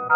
Hey,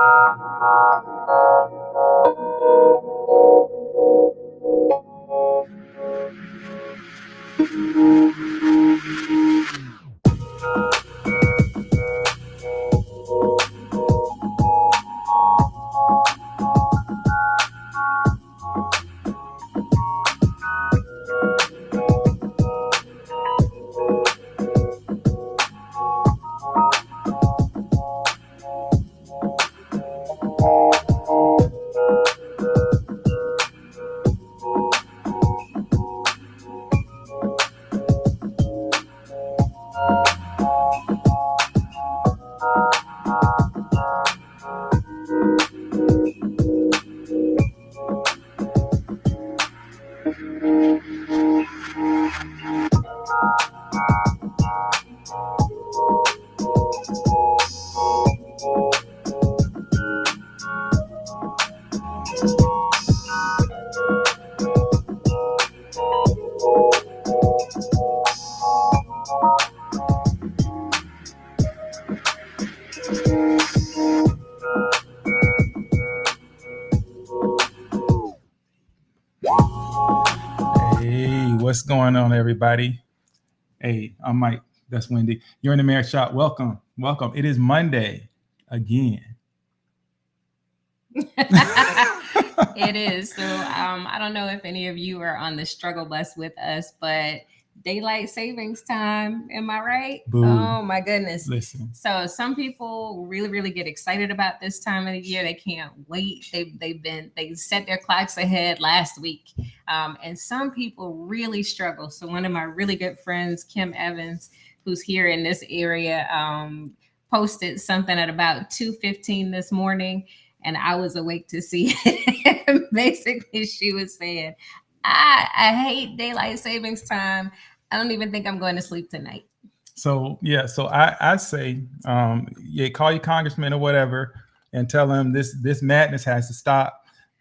what's going on, everybody? Hey, I'm Mike. That's Wendy. You're in the Marriage Shop. Welcome. Welcome. It is Monday again. It is. So I don't know if any of you are on the struggle bus with us, but daylight savings time, am I right? Boo. Oh my goodness. Listen. So some people really get excited about this time of the year. They can't wait. They set their clocks ahead last week. And some people really struggle. So one of my really good friends, Kim Evans, who's here in this area, posted something at about 2:15 this morning, and I was awake to see it. Basically, she was saying, I hate daylight savings time. I don't even think I'm going to sleep tonight. So I say, call your congressman or whatever, and tell them this madness has to stop.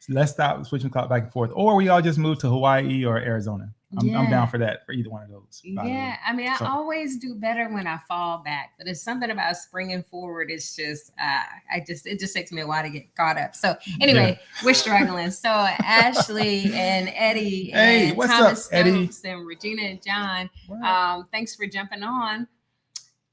Let's stop switching clock back and forth, or we all just move to Hawaii or Arizona. I'm down for that, for either one of those. Yeah, I mean, I always do better when I fall back, but it's something about springing forward. It's just, it just takes me a while to get caught up. So anyway, we're struggling. So Ashley and Eddie and what's Thomas up, Eddie? Stokes and Regina and John, thanks for jumping on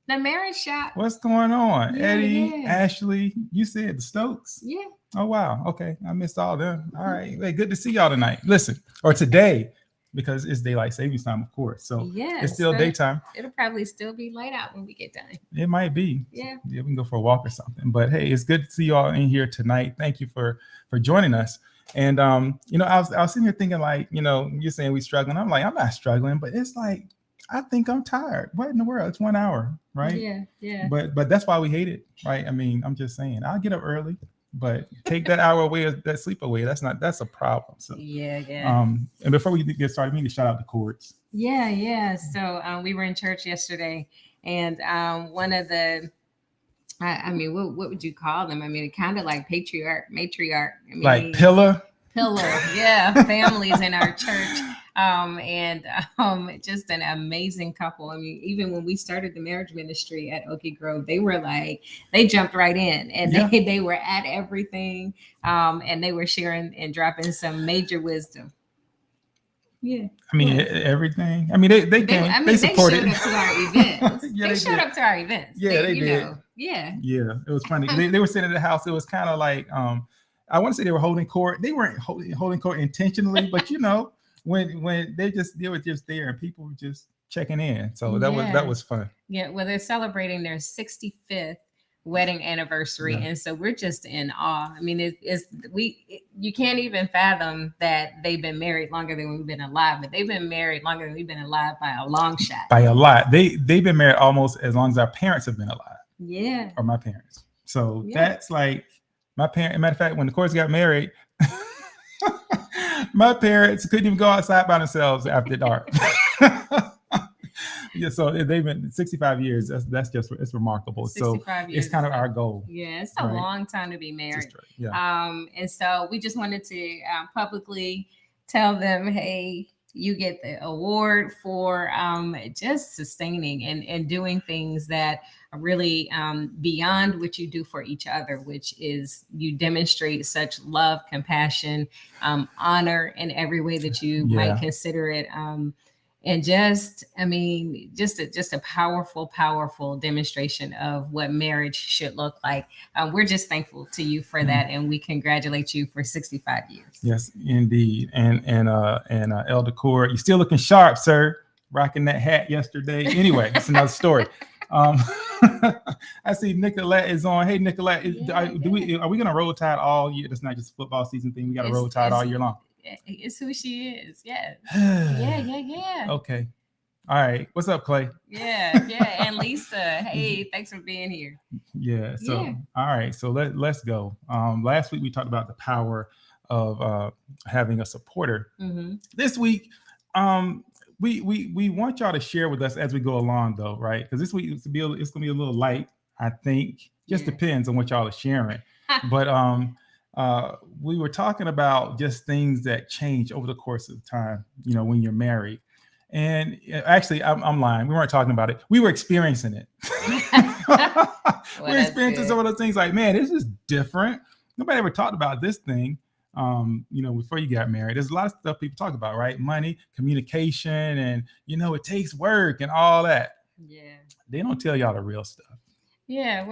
the Marriage Shop. What's going on, Yeah, Eddie, yeah. Ashley? You said the Stokes? Yeah. Oh wow. Okay, I missed all them. All right, hey, good to see y'all tonight. Listen, or today, because it's daylight savings time, of course. So it's still daytime. It'll probably still be light out when we get done. It might be. Yeah, we can go for a walk or something. But hey, it's good to see y'all in here tonight. Thank you for joining us. And I was sitting here thinking, like, you're saying we struggling. I'm like, I'm not struggling, but it's like, I think I'm tired. What in the world? It's 1 hour, right? Yeah. But that's why we hate it, right? I mean, I'm just saying, I'll get up early, but take that hour away, that sleep away. That's a problem. So yeah. And before we get started, we need to shout out the Courts. Yeah. So we were in church yesterday, and one of the, I mean, what would you call them? I mean, kind of like matriarch. I mean, like pillar. Yeah, families in our church. And just an amazing couple. I mean, even when we started the marriage ministry at Okie Grove, they jumped right in, and they were at everything, and they were sharing and dropping some major wisdom. Yeah, I mean, everything. I mean, they came. I mean, they supported. They showed up to our events. Yeah, they showed up to our events. Yeah, they did. Yeah, it was funny. They were sitting in the house. It was kind of like, I want to say they were holding court. They weren't holding court intentionally, but when they were just there and people were just checking in. So that was fun. Yeah, well, they're celebrating their 65th wedding anniversary, and so we're just in awe. I mean, you can't even fathom that they've been married longer than we've been alive, but they've been married longer than we've been alive by a long shot. By a lot. They've been married almost as long as our parents have been alive. Yeah. Or my parents. So that's like my parents. Matter of fact, when the Courts got married, my parents couldn't even go outside by themselves after dark. Yeah, so they've been 65 years. That's just, it's remarkable. So it's kind of our goal. Yeah, it's a long time to be married. Yeah. And so we just wanted to publicly tell them, hey, you get the award for just sustaining and doing things that are really beyond what you do for each other, which is you demonstrate such love, compassion, honor in every way that you might consider it. And just, I mean, just a powerful, powerful demonstration of what marriage should look like. We're just thankful to you for that, and we congratulate you for 65 years. Yes, indeed. And Elder Cord, you're still looking sharp, sir. Rocking that hat yesterday. Anyway, it's another story. I see Nicolette is on. Hey, Nicolette, are we gonna roll tide all year? That's not just a football season thing. We got to roll tide all year long. It's who she is. Yeah. Yeah. Okay. All right. What's up, Clay? Yeah. And Lisa, hey, thanks for being here. Yeah. So, all right. So let's go. Last week we talked about the power of having a supporter. Mm-hmm. This week, we want y'all to share with us as we go along, though, right? Because this week it's gonna be a little light. I think just depends on what y'all are sharing. But we were talking about just things that change over the course of time, when you're married. And actually, I'm lying. We weren't talking about it. We were experiencing it. We're experiencing some of those things like, man, this is different. Nobody ever talked about this thing, before you got married. There's a lot of stuff people talk about, right? Money, communication, and, it takes work and all that. Yeah. They don't tell y'all the real stuff. Yeah,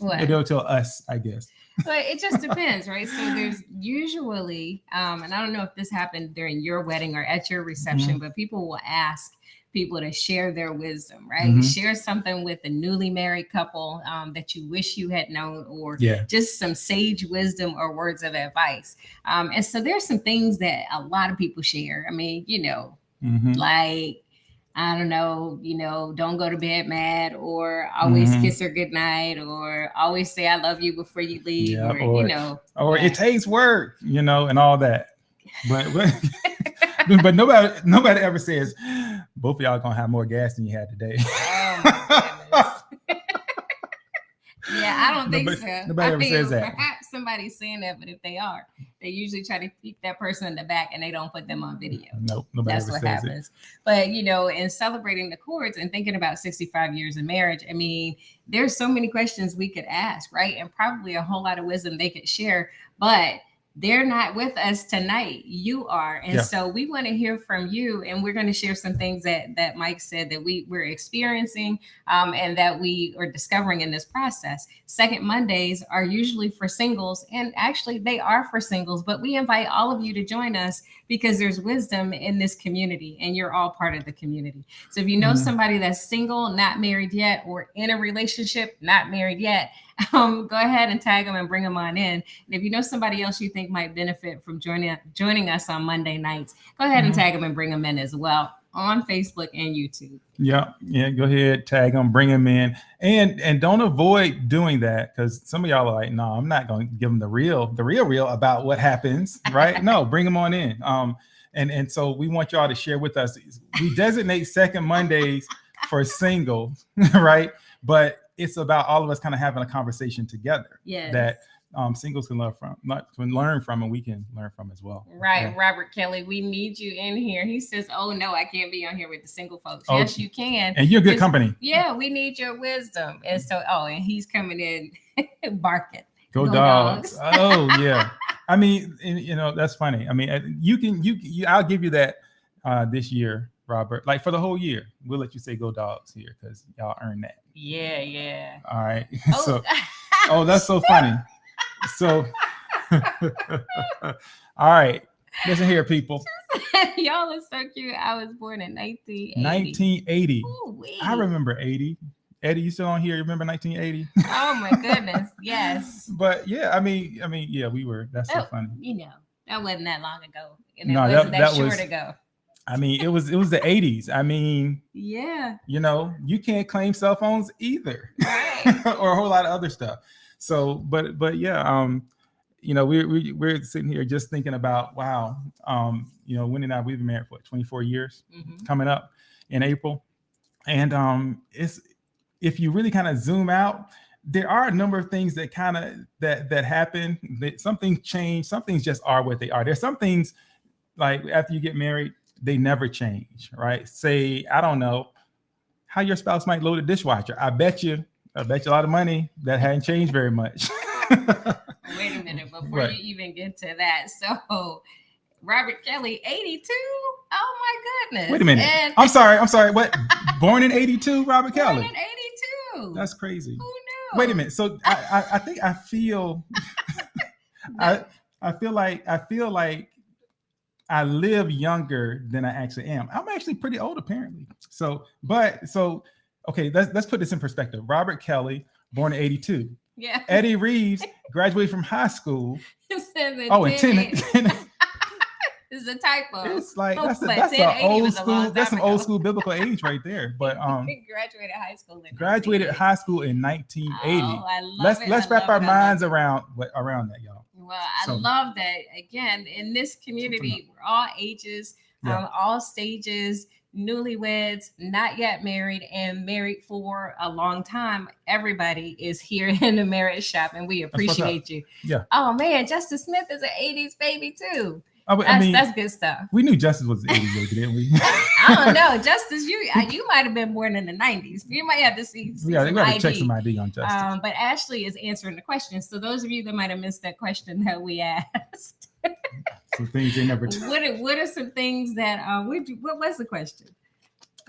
well, they'll tell us, I guess. But it just depends, right? So there's usually, and I don't know if this happened during your wedding or at your reception, but people will ask people to share their wisdom, right? Share something with a newly married couple that you wish you had known, or just some sage wisdom or words of advice. And so there's some things that a lot of people share. I mean, like, I don't know, don't go to bed mad, or always kiss her goodnight, or always say I love you before you leave, or it takes work, and all that. But but nobody ever says both of y'all gonna have more gas than you had today. Oh my goodness. Yeah, I don't think so. Nobody ever says that. Perhaps somebody's saying that, but if they are, they usually try to keep that person in the back and they don't put them on video. Nope, nobody That's ever what says happens. But, in celebrating the Cords and thinking about 65 years of marriage, I mean, there's so many questions we could ask, right? And probably a whole lot of wisdom they could share, but they're not with us tonight. You are. And so we want to hear from you. And we're going to share some things that Mike said that we're experiencing and that we are discovering in this process. Second Mondays are usually for singles. And actually, they are for singles. But we invite all of you to join us because there's wisdom in this community and you're all part of the community. So if you know somebody that's single, not married yet, or in a relationship, not married yet, go ahead and tag them and bring them on in. And if you know somebody else you think might benefit from joining us on Monday nights, go ahead and tag them and bring them in as well on Facebook and YouTube. Yeah. Go ahead, tag them, bring them in, and don't avoid doing that, because some of y'all are like, no, I'm not going to give them the real about what happens, right? No, bring them on in. And so we want y'all to share with us. We designate second Mondays for singles, right? But it's about all of us kind of having a conversation together that singles can learn from, and we can learn from as well. Right. Okay. Robert Kelly, we need you in here. He says, oh, no, I can't be on here with the single folks. Oh, yes, you can. And you're good company. Yeah, we need your wisdom. And so, and he's coming in barking. Go dogs. Oh, yeah. I mean, that's funny. I mean, I'll give you that this year, Robert. Like for the whole year, we'll let you say go dogs here because y'all earned that. Yeah. All right. So, that's so funny. So, all right. Listen here, people. Y'all are so cute. I was born in 1980. 1980. I remember 80. Eddie, you still on here? You remember 1980? Oh my goodness, yes. But yeah, I mean, yeah, we were. That's so funny. That wasn't that long ago, and wasn't that short ago. I mean, it was the 80s. I mean, yeah. You can't claim cell phones either, right? Or a whole lot of other stuff. So, but yeah, we're sitting here just thinking about, wow, Wendy and I, we've been married for 24 years, coming up in April, and it's. If you really kind of zoom out, there are a number of things that kind of that happen. That some things change, some things just are what they are. There's some things like after you get married, they never change, right? Say, I don't know how your spouse might load a dishwasher. I bet you a lot of money that hadn't changed very much. Wait a minute, before Right. you even get to that. So Robert Kelly, 82. Oh my goodness. Wait a minute. And I'm sorry. What? Born in 82, Robert born Kelly? in 82. That's crazy. Who knew? Wait a minute. So I think I feel I feel like I live younger than I actually am. I'm actually pretty old, apparently. So okay, let's put this in perspective. Robert Kelly, born in 82. Yeah. Eddie Reeves graduated from high school. In Oh, and 10. This is a typo. It's like that's But an 1080 old was a long school. That's time some old ago. school biblical age right there. But He graduated high school in graduated 1980. high school in 1980. Oh, I love it. Let's I wrap love our it. I love minds it. around that, y'all. Well, I So- love that. Again, in this community, we're all ages, Yeah. all stages, newlyweds, not yet married, and married for a long time. Everybody is here in the marriage shop, and we what's up. appreciate you. Yeah. Oh man, Justice Smith is an 80s baby too. I mean, That's good stuff. we knew Justice was the 80s baby, didn't we? I don't know, Justice. You might have been born in the 90s. You might have to see we got some to check ID. some ID on Justice. But Ashley is answering the question. So those of you that might have missed that question that we asked, Some things they never. what are some things that what was the question?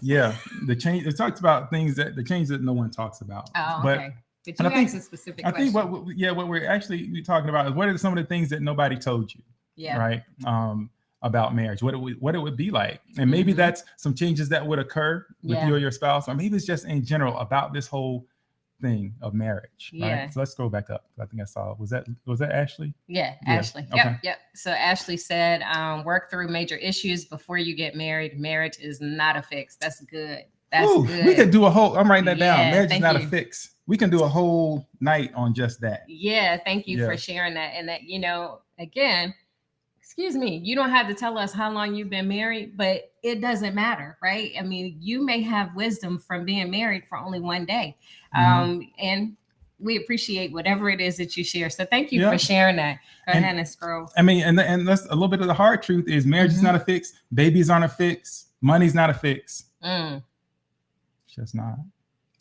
Yeah, the change. It talks about the change that no one talks about. Oh, But okay. But and you I think- asked a specific I question. think what we're actually talking about is what are some of the things that nobody told you, yeah. right? About marriage, what it would be like, and maybe Mhm. that's some changes that would occur with Yeah. you or your spouse, or maybe it's just in general about this whole thing of marriage. Yeah. Right? So let's go back up. I think I saw. Was that Ashley? Yeah, Yeah, Ashley. okay. Yep. So Ashley said, work through major issues before you get married. Marriage is not a fix. That's good. That's Ooh, good. we could do a whole. I'm writing that Yeah, down. Marriage is thank not a you. fix. We can do a whole night on just that. Yeah, thank you Yeah. for sharing that. And that, again, excuse me, you don't have to tell us how long you've been married, but it doesn't matter, right? I mean, you may have wisdom from being married for only one day. And we appreciate whatever it is that you share. So thank you Yeah. for sharing that. Go And- ahead and scroll. I mean, and that's a little bit of the hard truth is marriage is Mhm. not a fix. Babies aren't a fix. Money's not a fix. Mm, It's just not.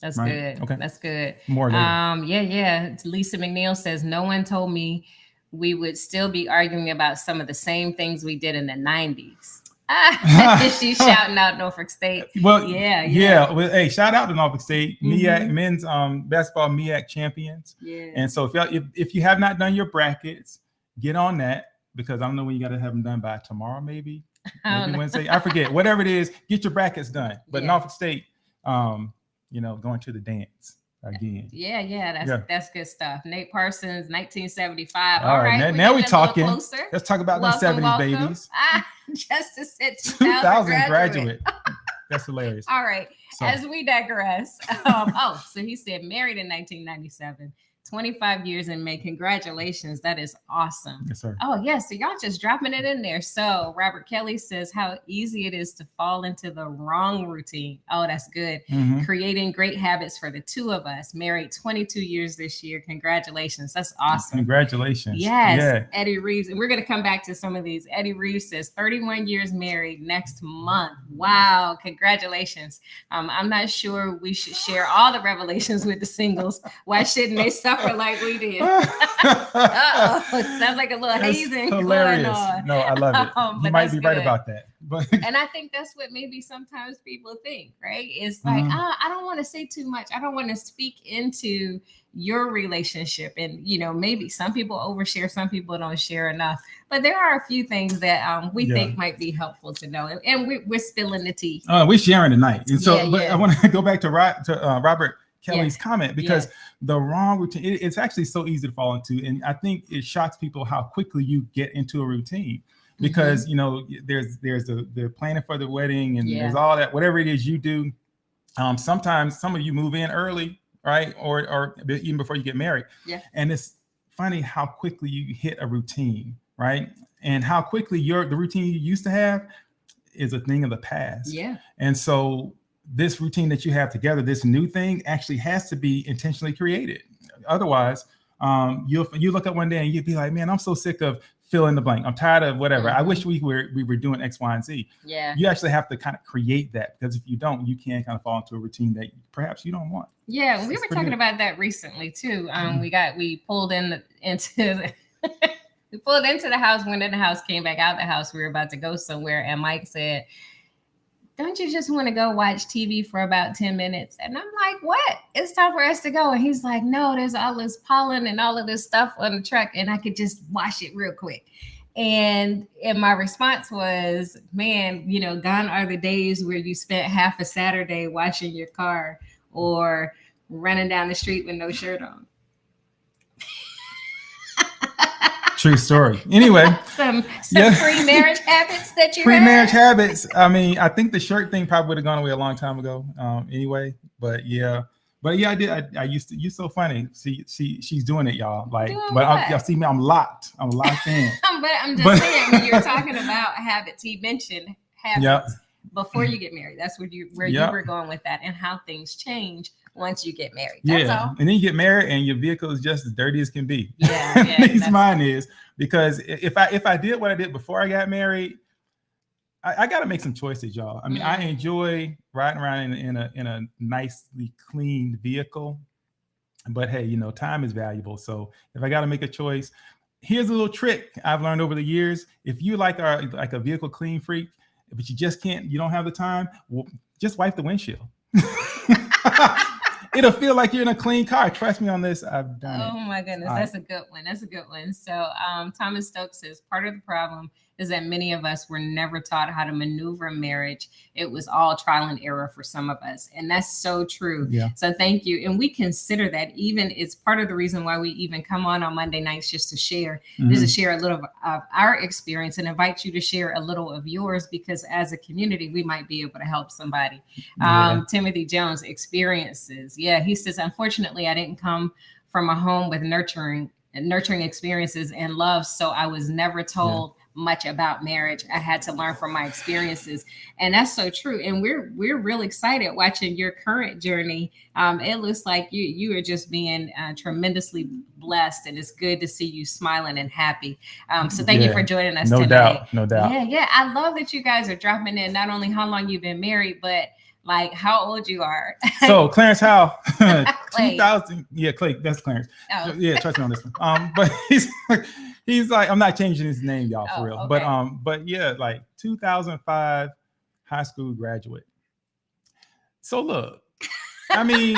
that's Right. good. Okay. That's good. More later. Yeah. Lisa McNeil says, no one told me we would still be arguing about some of the same things we did in the 90s. She's shouting out Norfolk State. Well, yeah. Well, hey, shout out to Norfolk State, Mhm. MEAC men's basketball MEAC champions. Yeah. And so if you have not done your brackets, get on that, because I don't know when you got to have them done by tomorrow, maybe I don't know. Wednesday. I forget. Whatever it is, get your brackets done. But Yeah. Norfolk State, going to the dance again. Yeah. That's good stuff. Nate Parsons, 1975. All All right, right. now we're we getting a little talking. closer. Let's talk about the Welcome, 70s welcome. babies. Justice said 2000 graduate. That's hilarious. All right. So, As we digress. So he said married in 1997, 25 years in May. Congratulations. That is awesome. yes, sir. Oh, yeah. So y'all just dropping it in there. So Robert Kelly says how easy it is to fall into the wrong routine. Oh, that's good. Mhm. Creating great habits for the two of us. Married 22 years this year. Congratulations. That's awesome. Congratulations. Yes, Yeah. Eddie Reeves. And we're going to come back to some of these. Eddie Reeves says 31 years married next month. Wow. Congratulations. I'm not sure we should share all the revelations with the singles. Why shouldn't they suffer like we did? Uh-oh. Sounds like a little That's hazing going hilarious. on. No, I love it. But You might that's be right good. about that. But And I think that's what maybe sometimes people think, right? It's like, Mhm. I don't want to say too much. I don't want to speak into your relationship. And, maybe some people overshare, some people don't share enough. But there are a few things that we Yeah. think might be helpful to know. And we're spilling the tea. we're sharing tonight. And so Yeah, but yeah. I want to go back to Robert Kelly's comment, because Yeah. the wrong routine, it's actually so easy to fall into. And I think it shocks people how quickly you get into a routine. Because there's the planning for the wedding, and Yeah. there's all that, whatever it is you do. Sometimes some of you move in early, right? Or even before you get married. Yeah. And it's funny how quickly you hit a routine, right? And how quickly the routine you used to have is a thing of the past. Yeah. And so this routine that you have together, this new thing, actually has to be intentionally created. Otherwise, you look up one day and you'd be like, man, I'm so sick of fill in the blank. I'm tired of whatever. I Mhm. wish we were doing X, Y, and Z. Yeah. You actually have to kind of create that, because if you don't, you can kind of fall into a routine that perhaps you don't want. Yeah, we It's were pretty talking good. about that recently too. Mhm. We pulled into the we pulled into the house, went in the house, came back out the house. We were about to go somewhere, and Mike said, "Don't you just want to go watch TV for about 10 minutes?" And I'm like, "What? It's time for us to go." And he's like, "No, there's all this pollen and all of this stuff on the truck, and I could just wash it real quick." And my response was, "Man, gone are the days where you spent half a Saturday washing your car or running down the street with no shirt on." True story. Anyway, some Yeah. pre-marriage habits that you pre-marriage had. habits. I mean, I think the shirt thing probably would have gone away a long time ago. Anyway, but yeah. I did. I used to. You're so funny. She's doing it, y'all. Like, Doing but what? y'all see me. I'm locked in. But I'm just But- saying, when you're talking about habits, he mentioned habits Yep. before you get married. That's where you Yep. were going with that, and how things change once you get married. That's Yeah, all. and then you get married, and your vehicle is just as dirty as can be. Yeah, yeah, At least that's- mine is, because if I did what I did before I got married, I got to make some choices, y'all. I mean, I Mhm. enjoy riding around in a nicely cleaned vehicle, but hey, time is valuable. So if I got to make a choice, here's a little trick I've learned over the years. If you like a vehicle clean freak, but you don't have the time, well, just wipe the windshield. It'll feel like you're in a clean car. Trust me on this. I've done Oh it. my goodness, All that's a good one. That's a good one. So Thomas Stokes says part of the problem is that many of us were never taught how to maneuver marriage. It was all trial and error for some of us. And that's so true. Yeah. So thank you. And we consider that, even it's part of the reason why we even come on Monday nights, just to share, is to Mhm. share a little of our experience and invite you to share a little of yours, because as a community, we might be able to help somebody. Yeah. Timothy Jones experiences. Yeah, he says, unfortunately, I didn't come from a home with nurturing experiences and love, so I was never told much about marriage. I had to learn from my experiences, and that's so true. And we're real excited watching your current journey. It looks like you are just being tremendously blessed, and it's good to see you smiling and happy. So thank you Yeah. for joining us No tonight. doubt. No doubt. Yeah. I love that you guys are dropping in not only how long you've been married, but like how old you are. So Clarence Howell, Clay. 2000. Yeah, Clay. That's Clarence. Oh. Yeah, trust me on this one. But he's like, I'm not changing his name, y'all, for Oh, real. okay. But yeah, like 2005 high school graduate. So look, I mean,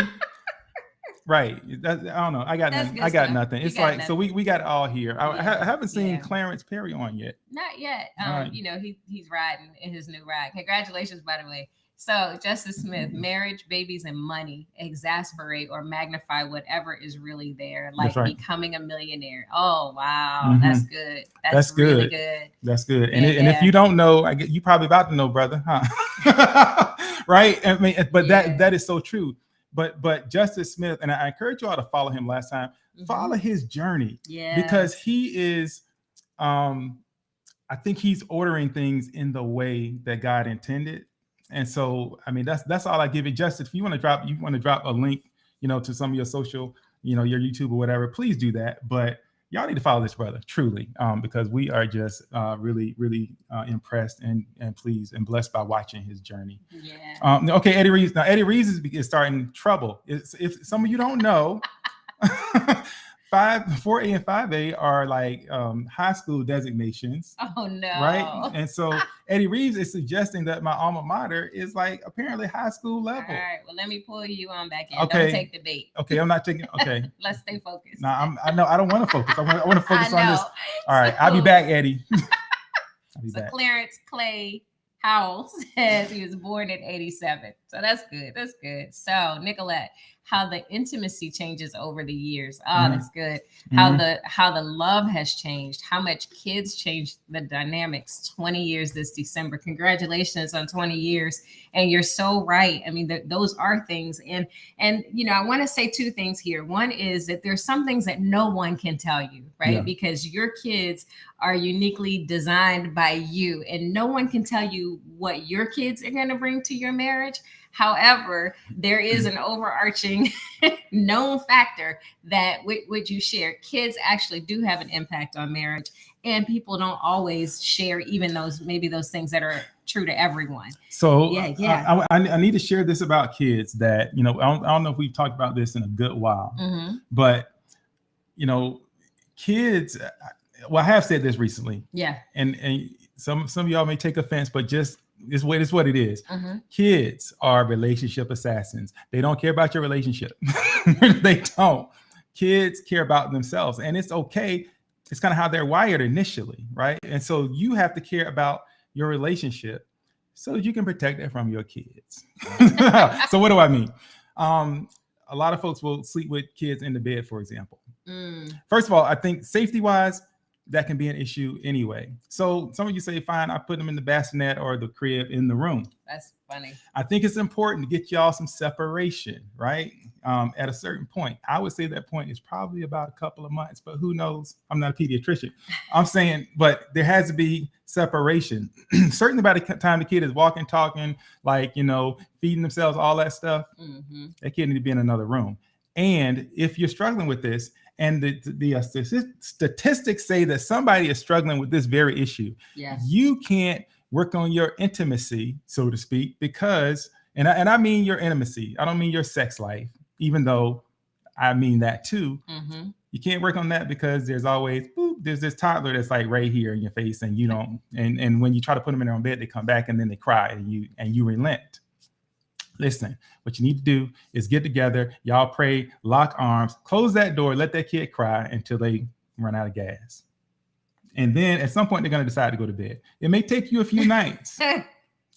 right? I don't know. I got That's nothing. good I got stuff. nothing. You it's got like, so we got it all here. I Yeah, haven't seen yeah. Clarence Perry on yet. Not yet. All right. He's riding in his new ride. Congratulations, by the way. So, Justice Smith, marriage, babies, and money exasperate or magnify whatever is really there, like That's right. becoming a millionaire. Oh, wow. Mhm. That's good. That's really good. good. That's good. And Yeah. if you don't know, you probably about to know, brother, huh? Right? I mean, but Yeah. that is so true. But Justice Smith, and I encourage you all to follow him last time. Mhm. Follow his journey, Yeah. because he is I think he's ordering things in the way that God intended. And so, I mean, that's all I give it. Justice, if you want to drop a link, to some of your social, your YouTube or whatever, please do that. But y'all need to follow this brother, truly, because we are just really, really impressed and pleased and blessed by watching his journey. Yeah. Okay, Eddie Reeves. Now, Eddie Reeves is starting trouble. If some of you don't know, 4A and 5A are like high school designations. Oh, no. Right. And so Eddie Reeves is suggesting that my alma mater is like apparently high school All level. right. Well, let me pull you on back in. Okay. Don't take the bait. Okay, I'm not taking. Okay. Let's stay focused. Now I know I don't want to focus. I want to focus I on know. this. All right, I'll be So- back, Eddie. I'll be So back. Clarence Clay Howell says he was born in 87. So that's good. That's good. So Nicolette, how the intimacy changes over the years. Oh, Mhm. that's good. Mhm. How the love has changed, how much kids changed the dynamics. 20 years this December. Congratulations on 20 years. And you're so right. I mean, those are things. And I want to say two things here. One is that there's some things that no one can tell you, right? Yeah. Because your kids are uniquely designed by you, and no one can tell you what your kids are going to bring to your marriage. However, there is an overarching known factor that would you share, kids actually do have an impact on marriage, and people don't always share even those things that are true to everyone. So Yeah. I need to share this about kids that, I don't know if we've talked about this in a good while, but, kids, well, I have said this recently. Yeah. And some of y'all may take offense, but just it's what it is. Kids are relationship assassins. They don't care about your relationship. They don't. Kids care about themselves, and it's okay. It's kind of how they're wired initially, right? And so you have to care about your relationship so that you can protect it from your kids. So what do I mean? A lot of folks will sleep with kids in the bed, for example. First of all, I think safety-wise, that can be an issue anyway. So some of you say, fine, I put them in the bassinet or the crib in the room. That's funny. I think it's important to get y'all some separation, right? At a certain point. I would say that point is probably about a couple of months, but who knows? I'm not a pediatrician. I'm saying, but there has to be separation. Certainly by the time the kid is walking, talking, feeding themselves, all that stuff, that kid need to be in another room. And if you're struggling with this, and the statistics say that somebody is struggling with this very issue, you can't work on your intimacy, so to speak, because, and I mean your intimacy, I don't mean your sex life, even though I mean that too. You can't work on that because there's always, there's this toddler that's like right here in your face, and you don't, and when you try to put them in their own bed, they come back and then they cry, and you relent. Listen, what you need to do is get together, y'all pray, lock arms, close that door, let that kid cry until they run out of gas. And then at some point, they're going to decide to go to bed. It may take you a few nights.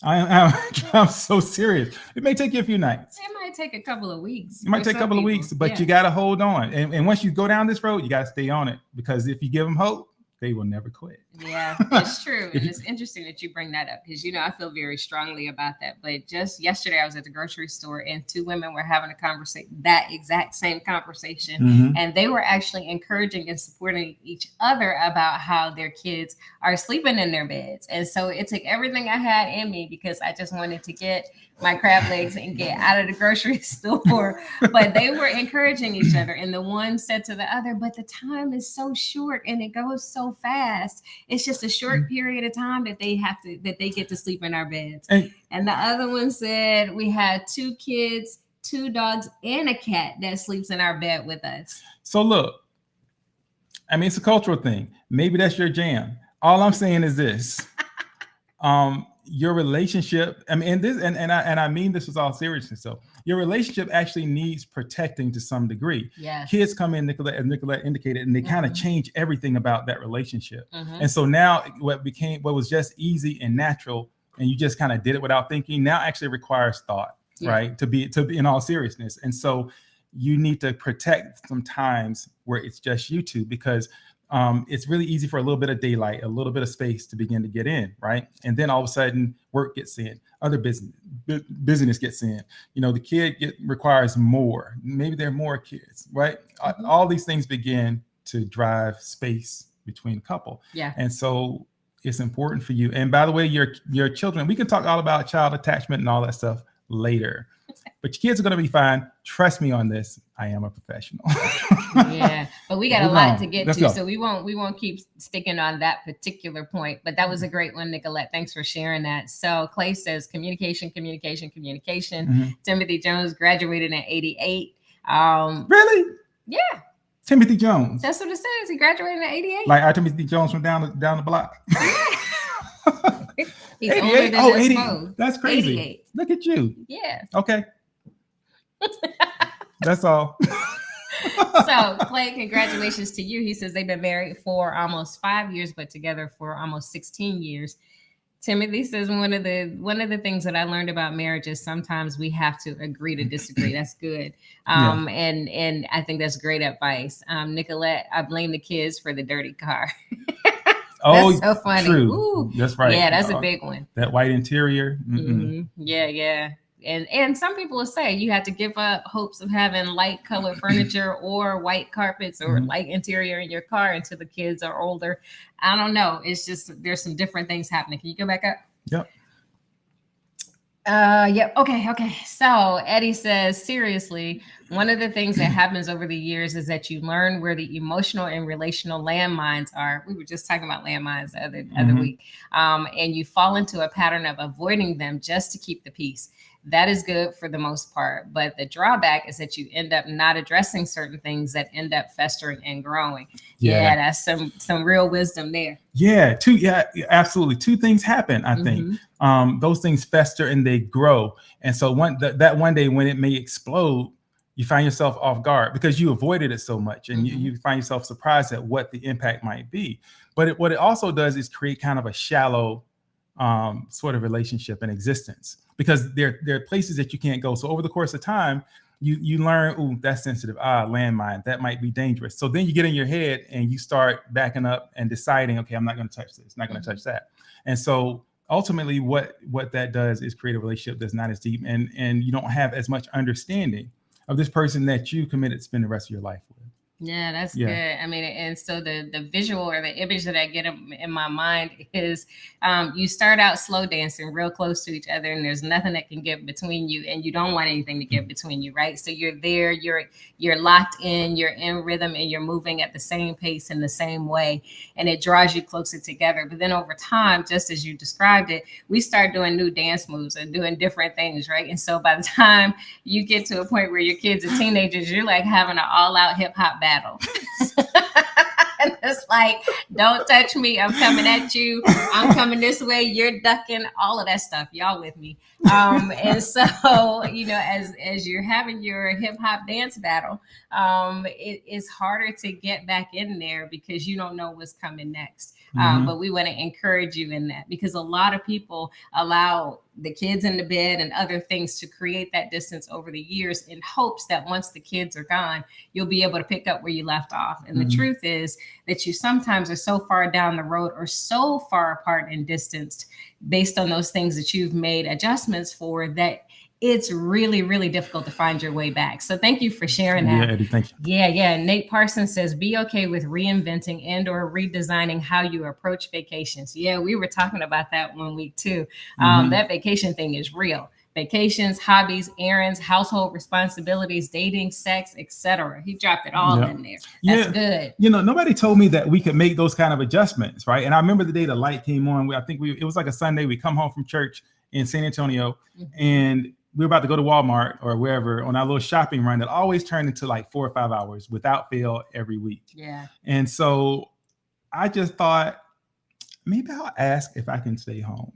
I'm so serious. It may take you a few nights. It might take a couple of weeks. It might take a couple of weeks, but you got to hold on. And once you go down this road, you got to stay on it, because if you give them hope, they will never quit. Yeah, it's true. And it's interesting that you bring that up, because, I feel very strongly about that. But just yesterday, I was at the grocery store and two women were having a conversation, that exact same conversation. And they were actually encouraging and supporting each other about how their kids are sleeping in their beds. And so it took everything I had in me, because I just wanted to get my crab legs and get out of the grocery store. But they were encouraging each other. And the one said to the other, but the time is so short and it goes so fast. It's just a short period of time that they get to sleep in our beds. And the other one said, we had 2 kids, 2 dogs, and a cat that sleeps in our bed with us. So look, it's a cultural thing. Maybe that's your jam. All I'm saying is this. Your relationship, and I mean this with all seriousness. So your relationship actually needs protecting to some degree. Yeah. Kids come in, as Nicolette indicated, and they kind of change everything about that relationship. And so now what was just easy and natural, and you just kind of did it without thinking, now actually requires thought, right? To be in all seriousness. And so you need to protect some times where it's just you two, because it's really easy for a little bit of daylight, a little bit of space to begin to get in, right? And then all of a sudden, work gets in, other business gets in. The kid requires more. Maybe there are more kids, right? All these things begin to drive space between a couple. Yeah. And so it's important for you. And by the way, your children, we can talk all about child attachment and all that stuff later. But your kids are going to be fine. Trust me on this. I am a professional. Yeah, but we got a lot to get to, so we won't keep sticking on that particular point. But that was a great one, Nicolette. Thanks for sharing that. So Clay says communication. Timothy Jones graduated in 88. Really? Yeah. Timothy Jones. That's what it says. He graduated in 88. Like our Timothy Jones from down the block. He's older than 80. Phone. That's crazy. 88. Look at you. Yeah. Okay. That's all. So Clay, congratulations to you. He says they've been married for almost 5 years, but together for almost 16 years. Timothy says one of the things that I learned about marriage is sometimes we have to agree to disagree. That's good. And I think that's great advice. Nicolette, I blame the kids for the dirty car. That's so funny. True. Ooh. That's right. Yeah, that's a big one. That white interior. Yeah. And some people will say you have to give up hopes of having light colored furniture or white carpets or light interior in your car until the kids are older. I don't know. It's just there's some different things happening. Can you go back up? Yep. Yep. Okay. So Eddie says, seriously, one of the things that happens over the years is that you learn where the emotional and relational landmines are. We were just talking about landmines the other week. And you fall into a pattern of avoiding them just to keep the peace. That is good for the most part. But the drawback is that you end up not addressing certain things that end up festering and growing. Yeah, that's some real wisdom there. Yeah, absolutely. Two things happen, I think. Those things fester and they grow. And so that one day when it may explode, you find yourself off guard because you avoided it so much, and you find yourself surprised at what the impact might be. But what it also does is create kind of a shallow sort of relationship and existence, because there are places that you can't go. So over the course of time, you learn, ooh, that's sensitive. Landmine, that might be dangerous. So then you get in your head and you start backing up and deciding, okay, I'm not going to touch this, not going to touch that. And so ultimately what that does is create a relationship that's not as deep, and you don't have as much understanding of this person that you committed to spend the rest of your life with. Yeah, that's good. I mean, and so the visual or the image that I get in my mind is you start out slow dancing real close to each other, and there's nothing that can get between you, and you don't want anything to get between you, right? So you're there, you're locked in, you're in rhythm, and you're moving at the same pace in the same way, and it draws you closer together. But then over time, just as you described it, we start doing new dance moves and doing different things, right? And so by the time you get to a point where your kids are teenagers, you're like having an all-out hip-hop battle. It's like, don't touch me, I'm coming at you, I'm coming this way, you're ducking, all of that stuff. Y'all with me? And so, as you're having your hip hop dance battle, it's harder to get back in there because you don't know what's coming next. But we want to encourage you in that, because a lot of people allow the kids in the bed and other things to create that distance over the years in hopes that once the kids are gone, you'll be able to pick up where you left off. And the truth is that you sometimes are so far down the road or so far apart and distanced based on those things that you've made adjustments for, that it's really, really difficult to find your way back. So thank you for sharing that. Yeah, Eddie, thank you. Yeah. Nate Parsons says, be okay with reinventing and or redesigning how you approach vacations. Yeah, we were talking about that one week too. That vacation thing is real. Vacations, hobbies, errands, household responsibilities, dating, sex, etc. He dropped it all in there. That's good. Nobody told me that we could make those kind of adjustments, right? And I remember the day the light came on. It was like a Sunday. We come home from church in San Antonio, and we were about to go to Walmart or wherever on our little shopping run that always turned into like 4 or 5 hours without fail every week. Yeah. And so I just thought, maybe I'll ask if I can stay home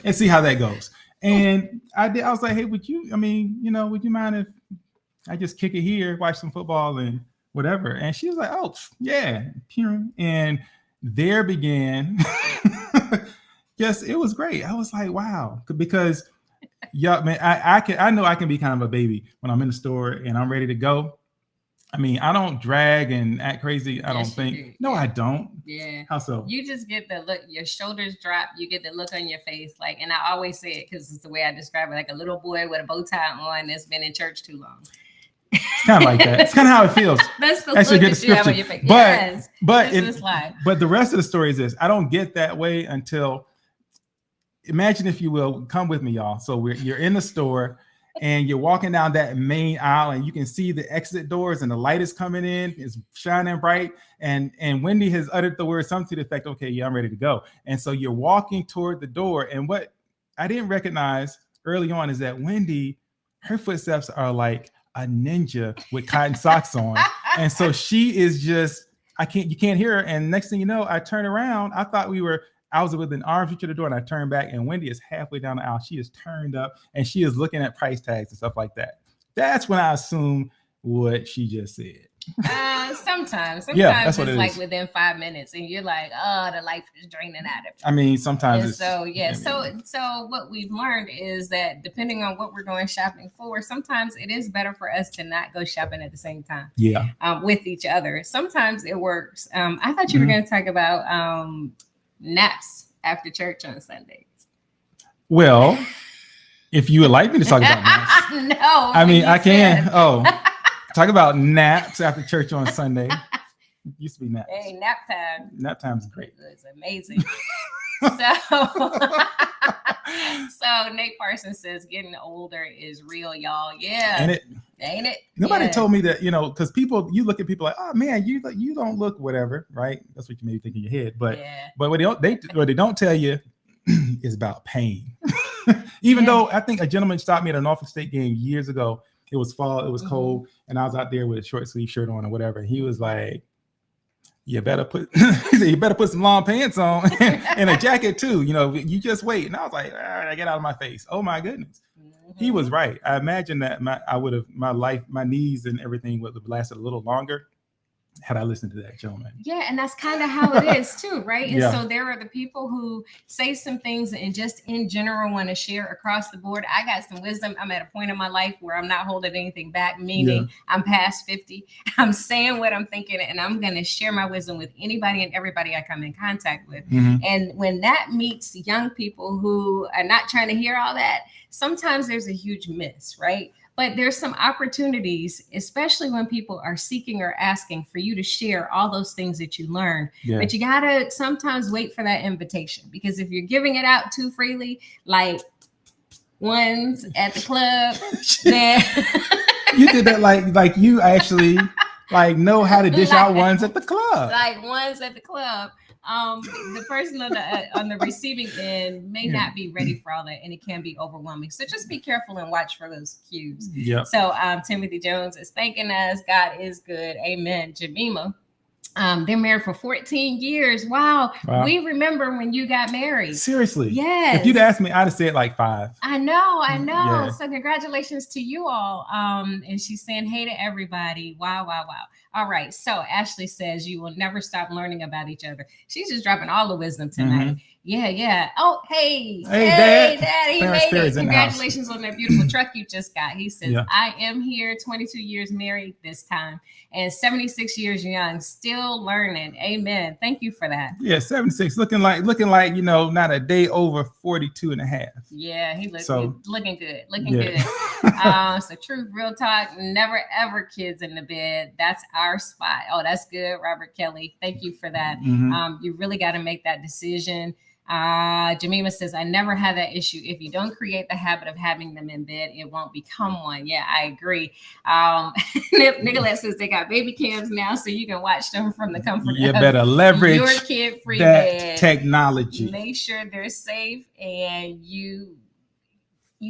and see how that goes. And I did. I was like, hey, would you mind if I just kick it here, watch some football and whatever? And she was like, oh, yeah. And there began... Yes, it was great. I was like, wow, because I know I can be kind of a baby when I'm in the store and I'm ready to go. I mean, I don't drag and act crazy. I don't think. No, I don't. Yeah. How so? You just get the look, your shoulders drop, you get the look on your face. Like, and I always say it because it's the way I describe it, like a little boy with a bow tie on that's been in church too long. It's kind of like that. It's kind of how it feels. That's the look that you have on your face. But the rest of the story is this. I don't get that way until... Imagine, if you will, come with me, y'all. So you're in the store and you're walking down that main aisle and you can see the exit doors and the light is coming in, it's shining bright. And Wendy has uttered the word something to the effect, okay, yeah, I'm ready to go. And so you're walking toward the door. And what I didn't recognize early on is that Wendy, her footsteps are like a ninja with cotton socks on. And so she is just, you can't hear her. And next thing you know, I turn around. I was within arm's reach of the door, and I turned back, and Wendy is halfway down the aisle. She is turned up, and she is looking at price tags and stuff like that. That's when I assume what she just said. Sometimes that's it's like within 5 minutes, and you're like, oh, the life is draining out of you. I mean, sometimes. So what we've learned is that depending on what we're going shopping for, sometimes it is better for us to not go shopping at the same time. Yeah. With each other. Sometimes it works. I thought you were going to talk about naps after church on Sundays. Well, if you would like me to talk about naps. No. I mean, I can. Talk about naps after church on Sunday. It used to be naps. Hey, nap time. Nap time's great. It's amazing. So So Nate Parsons says getting older is real, y'all. Yeah. And it Ain't it? nobody Yeah. told me that, because you look at people like, oh man, you don't look whatever, right? That's what you maybe think in your head. But Yeah. but what they don't tell you is about pain. Even Yeah. though I think a gentleman stopped me at an Norfolk State game years ago. It was fall, it was cold, and I was out there with a short sleeve shirt on or whatever. He was like, you better put he said, you better put some long pants on and a jacket too. You just wait. And I was like, I get out of my face. Oh my goodness. He was right. I imagine that my knees and everything would have lasted a little longer had I listened to that gentleman. Yeah, and that's kind of how it is too, right? And Yeah. so there are the people who say some things and just in general want to share across the board. I got some wisdom. I'm at a point in my life where I'm not holding anything back, meaning I'm past 50. I'm saying what I'm thinking, and I'm going to share my wisdom with anybody and everybody I come in contact with. And when that meets young people who are not trying to hear all that, sometimes there's a huge miss, right? But there's some opportunities, especially when people are seeking or asking for you to share all those things that you learn. Yeah. But you got to sometimes wait for that invitation, because if you're giving it out too freely, like ones at the club, then You did that like you actually know how to dish out ones at the club. Like ones at the club. The person on the receiving end may not be ready for all that, and it can be overwhelming. So just be careful and watch for those cues. Yeah. So Timothy Jones is thanking us. God is good. Amen. Jamima. They're married for 14 years. Wow. We remember when you got married. Seriously. Yes. If you'd asked me, I'd have said like 5. I know. Yeah. So congratulations to you all. And she's saying, hey to everybody. Wow. All right. So Ashley says you will never stop learning about each other. She's just dropping all the wisdom tonight. Yeah. Oh, hey, Dad. He made it. Congratulations on that beautiful truck you just got. He says, I am here, 22 years married this time, and 76 years young, still learning. Amen. Thank you for that. Yeah, 76, looking like not a day over 42 and a half. Yeah, he looks looking good. Good. So truth, real talk, never ever kids in the bed. That's our spot. Oh, that's good, Robert Kelly. Thank you for that. You really got to make that decision. Jamima says, I never had that issue. If you don't create the habit of having them in bed, it won't become one. Yeah, I agree. Nicolette says they got baby cams now, so you can watch them from the comfort You of better leverage your kid-free that bed. technology. Make sure they're safe, and you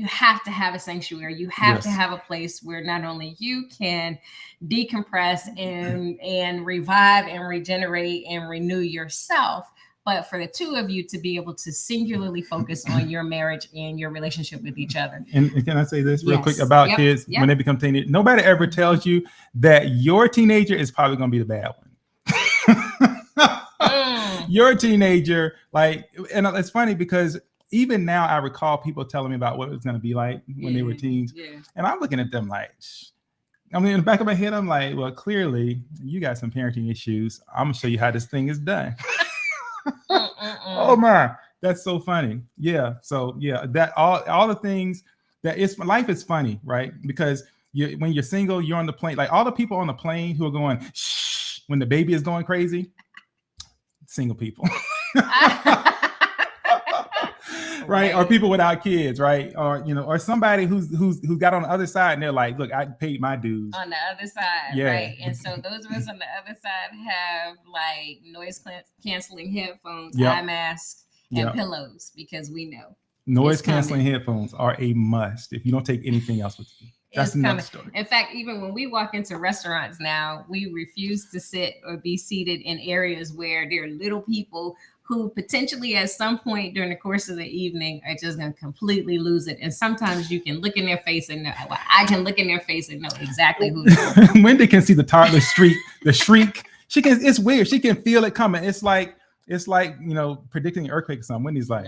have to have a sanctuary. You have to have a place where not only you can decompress and revive and regenerate and renew yourself, but for the two of you to be able to singularly focus on your marriage and your relationship with each other. And can I say this real quick about kids when they become teenagers? Nobody ever tells you that your teenager is probably going to be the bad one. Your teenager, and it's funny because even now I recall people telling me about what it was going to be like when they were teens. Yeah. And I'm looking at them like, in the back of my head, I'm like, well, clearly you got some parenting issues. I'm going to show you how this thing is done. Oh my, that's so funny. Yeah. So yeah, that all the things life is funny, right? Because when you're single, you're on the plane, like all the people on the plane who are going shh when the baby is going crazy, single people. Right? Or people without kids, right? Or somebody who's got on the other side and they're like, look, I paid my dues. On the other side, right? And so those of us on the other side have like noise canceling headphones, eye masks, and pillows, because we know noise canceling headphones are a must if you don't take anything else with you. That's another story. In fact, even when we walk into restaurants now, we refuse to sit or be seated in areas where there are little people who potentially at some point during the course of the evening are just going to completely lose it. And sometimes you can look in their face and know, I can look in their face and know exactly who. Wendy can see the toddler the shriek. It's weird. She can feel it coming. It's like predicting an earthquake or something. Wendy's like,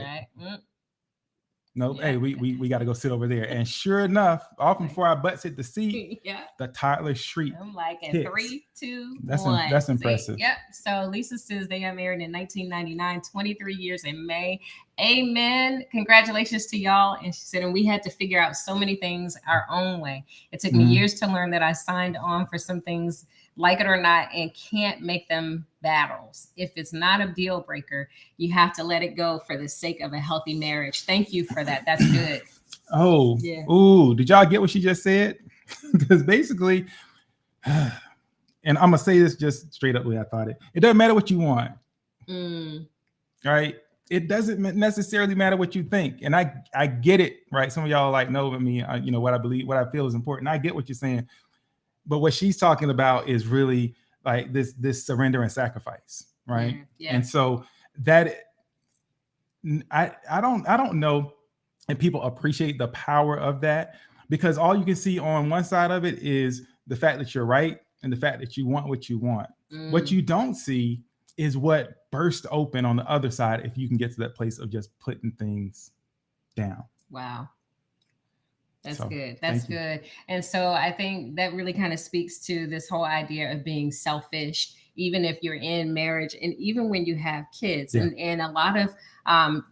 nope. Hey, we got to go sit over there. And sure enough, often before our butts hit the seat, the toddler shriek. I'm like, in 3, 2, 1. That's impressive. Yep. So Lisa says they got married in 1999, 23 years in May. Amen. Congratulations to y'all. And she said, and we had to figure out so many things our own way. It took me years to learn that I signed on for some things, like it or not, and can't make them battles. If it's not a deal breaker, you have to let it go for the sake of a healthy marriage. Thank you for that. That's good. Oh, yeah. Ooh, did y'all get what she just said? Because basically, and I'm gonna say this just straight up the way I thought it. It doesn't matter what you want. Right? It doesn't necessarily matter what you think. And I get it, right? Some of y'all like know with me, you know, what I believe, what I feel is important. I get what you're saying. But what she's talking about is really like this surrender and sacrifice, right? Yeah. And so that I don't know if people appreciate the power of that, because all you can see on one side of it is the fact that you're right and the fact that you want what you want. What you don't see is what burst open on the other side if you can get to that place of just putting things down. Wow. That's good. That's good. And so I think that really kind of speaks to this whole idea of being selfish, even if you're in marriage and even when you have kids. Yeah. And a lot of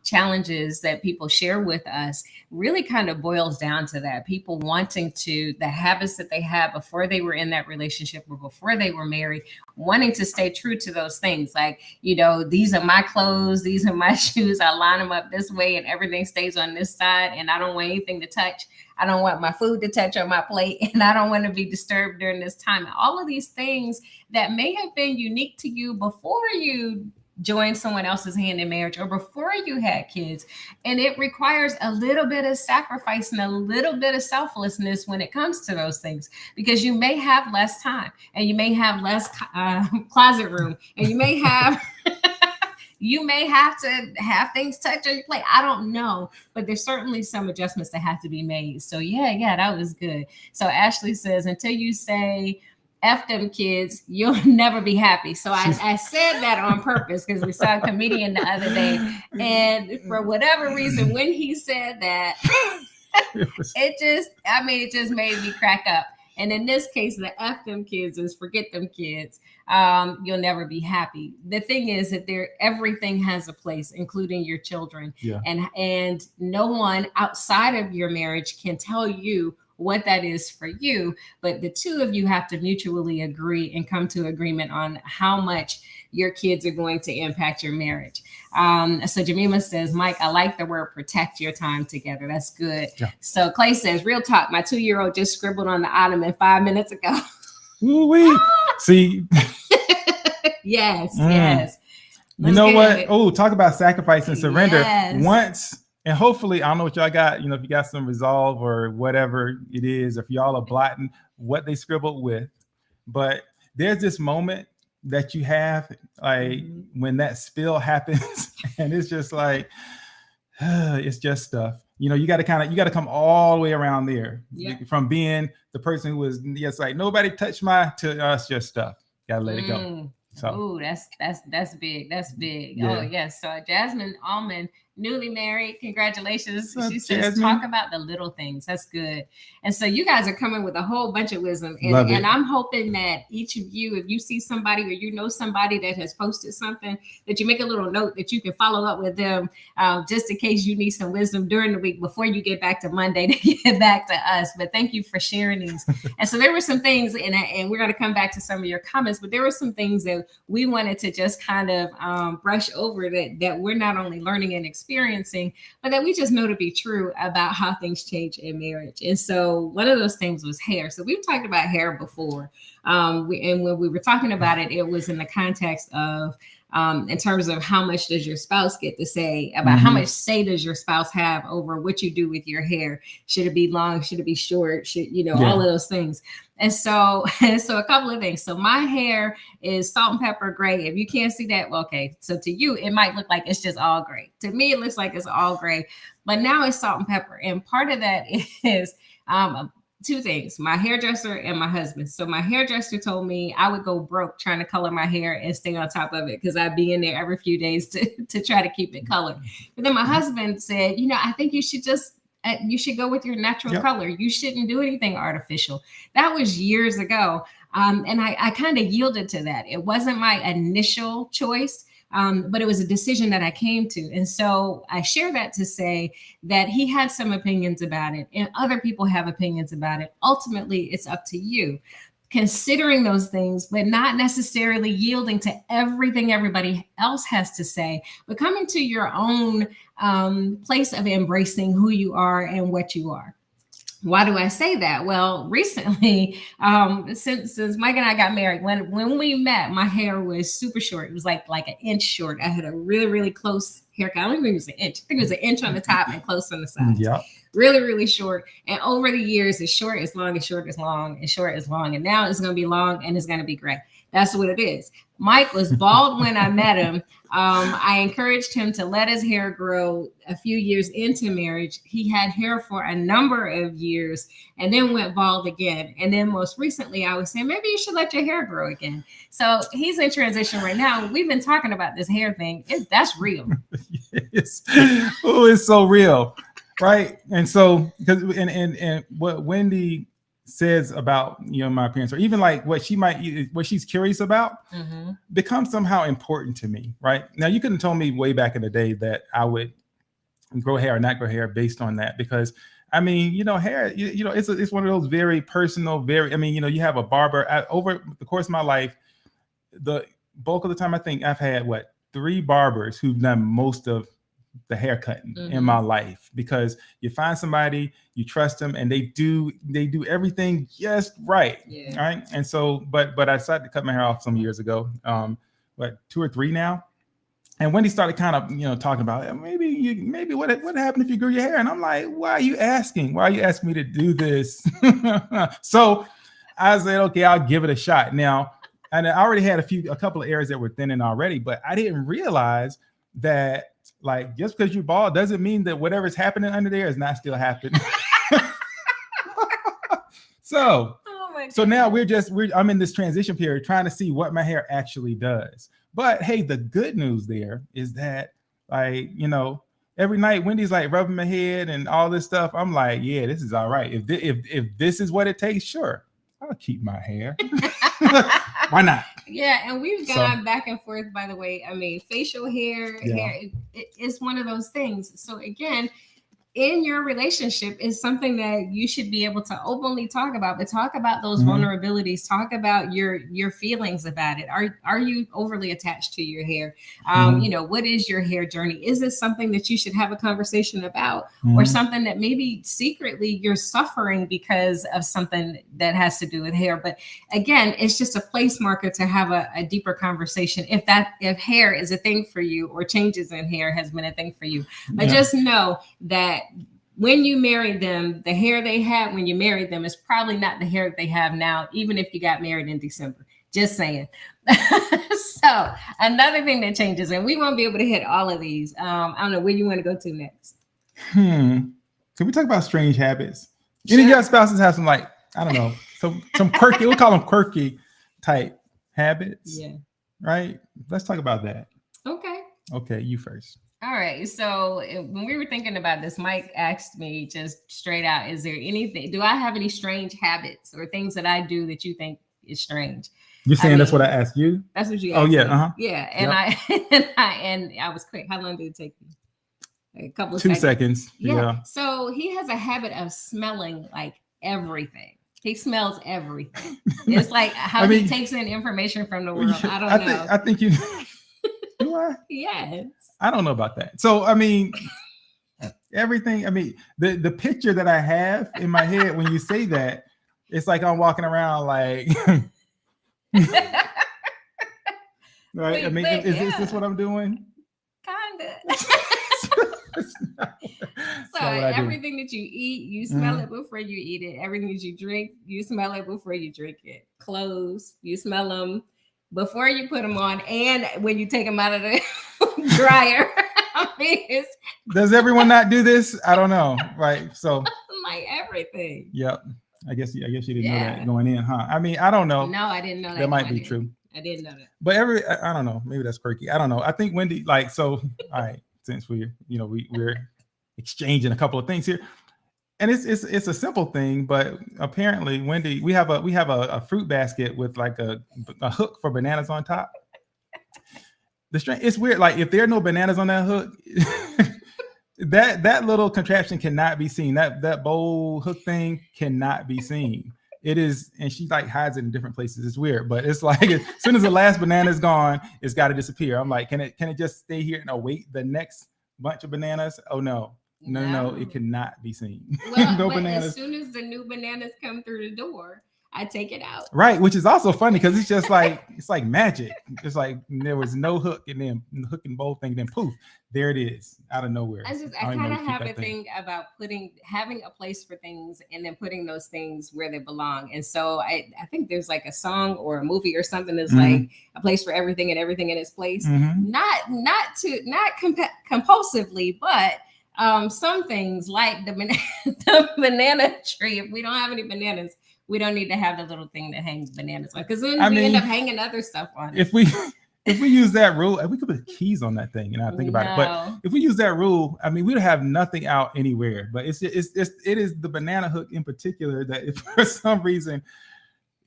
challenges that people share with us really kind of boils down to that. People wanting to, the habits that they had before they were in that relationship or before they were married, wanting to stay true to those things. Like, you know, these are my clothes, these are my shoes. I line them up this way and everything stays on this side and I don't want anything to touch. I don't want my food to touch on my plate and I don't want to be disturbed during this time. And all of these things that may have been unique to you before you joined someone else's hand in marriage or before you had kids. And it requires a little bit of sacrifice and a little bit of selflessness when it comes to those things, because you may have less time and you may have less closet room and you may have... You may have to have things touch on your plate. I don't know, but there's certainly some adjustments that have to be made. So yeah, that was good. So Ashley says, until you say F them kids, you'll never be happy. So I said that on purpose because we saw a comedian the other day. And for whatever reason, when he said that, it just made me crack up. And in this case, the F them kids is forget them kids. You'll never be happy. The thing is that everything has a place, including your children. Yeah. And no one outside of your marriage can tell you what that is for you. But the two of you have to mutually agree and come to agreement on how much your kids are going to impact your marriage. So Jamima says, Mike, I like the word protect your time together. That's good. Yeah. So Clay says, real talk, my 2-year-old just scribbled on the ottoman 5 minutes ago. See? Yes. You know what? Oh, talk about sacrifice and surrender. Yes. Once, and hopefully, I don't know what y'all got, you know, if you got some resolve or whatever it is, if y'all are blotting what they scribbled with, but there's this moment that you have, like when that spill happens and it's just like, it's just stuff, you know, you got to come all the way around there. Yep. From being the person who was just like, nobody touched to us, just stuff. Got to let it go. So, that's big. That's big. Yeah. Oh yes. So Jasmine Almond, newly married. Congratulations. She says, Jasmine, talk about the little things. That's good. And so you guys are coming with a whole bunch of wisdom. And I'm hoping that each of you, if you see somebody or you know somebody that has posted something, that you make a little note that you can follow up with them just in case you need some wisdom during the week before you get back to Monday to get back to us. But thank you for sharing these. And so there were some things, and we're going to come back to some of your comments, but there were some things that we wanted to just kind of brush over that we're not only learning and experiencing, but that we just know to be true about how things change in marriage. And so one of those things was hair. So we've talked about hair before. And when we were talking about it, it was in the context of in terms of how much does your spouse get to say about how much say does your spouse have over what you do with your hair? Should it be long? Should it be short? All of those things. And so a couple of things. So my hair is salt and pepper gray. If you can't see that, well, okay. So to you, it might look like it's just all gray. To me, it looks like it's all gray, but now it's salt and pepper. And part of that is two things, my hairdresser and my husband. So my hairdresser told me I would go broke trying to color my hair and stay on top of it because I'd be in there every few days to try to keep it colored. But then my husband said, I think you should go with your natural color. You shouldn't do anything artificial. That was years ago. And I kind of yielded to that. It wasn't my initial choice, but it was a decision that I came to. And so I share that to say that he had some opinions about it and other people have opinions about it. Ultimately, it's up to you considering those things, but not necessarily yielding to everything everybody else has to say, but coming to your own place of embracing who you are and what you are. Why do I say that? Well, recently, since Mike and I got married, when we met, my hair was super short. It was like an inch short. I had a really, really close haircut. I don't even think it was an inch. I think it was an inch on the top and close on the sides. Yeah. Really, really short. And over the years, it's short, it's long, it's short, it's long, it's short, it's long. And now it's going to be long and it's going to be gray. That's what it is. Mike was bald when I met him. I encouraged him to let his hair grow a few years into marriage. He had hair for a number of years and then went bald again. And then most recently, I was saying, maybe you should let your hair grow again. So he's in transition right now. We've been talking about this hair thing. That's real. Yes. Oh, it's so real. Right. And so because and what Wendy says about my appearance, or even like what she's curious about, becomes somehow important to me. Right now, you couldn't tell me way back in the day that I would grow hair or not grow hair based on that, because I mean, hair, it's one of those very personal, you have a barber. Over the course of my life, the bulk of the time, I think I've had 3 barbers who've done most of the haircutting in my life, because you find somebody, you trust them, and they do everything just right. Yeah. Right. And so, but I decided to cut my hair off some years ago, 2 or 3 now. And Wendy started kind of, talking about maybe what happened if you grew your hair? And I'm like, why are you asking? Why are you asking me to do this? So I said, okay, I'll give it a shot. Now, and I already had a couple of areas that were thinning already, but I didn't realize that just because you're bald doesn't mean that whatever's happening under there is not still happening. So now I'm in this transition period trying to see what my hair actually does. But hey, the good news there is that every night Wendy's rubbing my head and all this stuff. I'm like, yeah, this is all right. If this is what it takes, sure, I'll keep my hair. Why not? Yeah, and we've gone back and forth, by the way. I mean, facial hair, it's one of those things. So again, in your relationship is something that you should be able to openly talk about, but talk about those vulnerabilities, talk about your feelings about it. Are you overly attached to your hair? What is your hair journey? Is this something that you should have a conversation about, or something that maybe secretly you're suffering because of something that has to do with hair? But again, it's just a place marker to have a deeper conversation if hair is a thing for you, or changes in hair has been a thing for you. But just know that when you married them, the hair they had when you married them is probably not the hair that they have now, even if you got married in December. Just saying. So another thing that changes, and we won't be able to hit all of these. I don't know where you want to go to next. Can we talk about strange habits? Any of your spouses have some I don't know, some quirky, we'll call them quirky type habits. Yeah. Right? Let's talk about that. Okay, you first. All right. So when we were thinking about this, Mike asked me just straight out, do I have any strange habits or things that I do that you think is strange? You're saying that's what I asked you? That's what you asked me. Yeah. And I was quick. How long did it take you? A couple of 2 seconds. seconds. Yeah. So he has a habit of smelling everything. He smells everything. It's how he takes in information from the world. I don't know. I think you... Do I? Yes. I don't know about that. So, I mean, everything, the picture that I have in my head when you say that, it's like I'm walking around right? Is this what I'm doing? Kind of. So everything that you eat, you smell it before you eat it. Everything that you drink, you smell it before you drink it. Clothes, you smell them before you put them on, and when you take them out of the dryer. Does everyone not do this? I don't know. Right. So everything. Yep. I guess you didn't know that going in, huh? I don't know. No, I didn't know that. That might be true. I didn't know that. But I don't know. Maybe that's quirky. I don't know. I think Wendy, all right, since we're exchanging a couple of things here. And it's a simple thing, but apparently, Wendy, we have a fruit basket with a hook for bananas on top. The string, it's weird. Like if there are no bananas on that hook, that little contraption cannot be seen. That bowl hook thing cannot be seen. It is, and she like hides it in different places. It's weird, but it's like as soon as the last banana is gone, it's got to disappear. I'm like, can it just stay here and await the next bunch of bananas? Oh no, it cannot be seen. Well, no but bananas. As soon as the new bananas come through the door, I take it out. Right, which is also funny because it's just like it's like magic. It's like there was no hook, and then the hook and bowl thing, then poof, there it is out of nowhere. I kind of have a thing about having a place for things and then putting those things where they belong. And so I think there's like a song or a movie or something that's like a place for everything and everything in its place. Not compulsively, but some things like the banana tree. If we don't have any bananas, we don't need to have the little thing that hangs bananas on, because then we end up hanging other stuff on it. If we use that rule, we could put keys on that thing, and I think about it. But if we use that rule, I mean, we'd have nothing out anywhere. But it is the banana hook in particular that, if for some reason,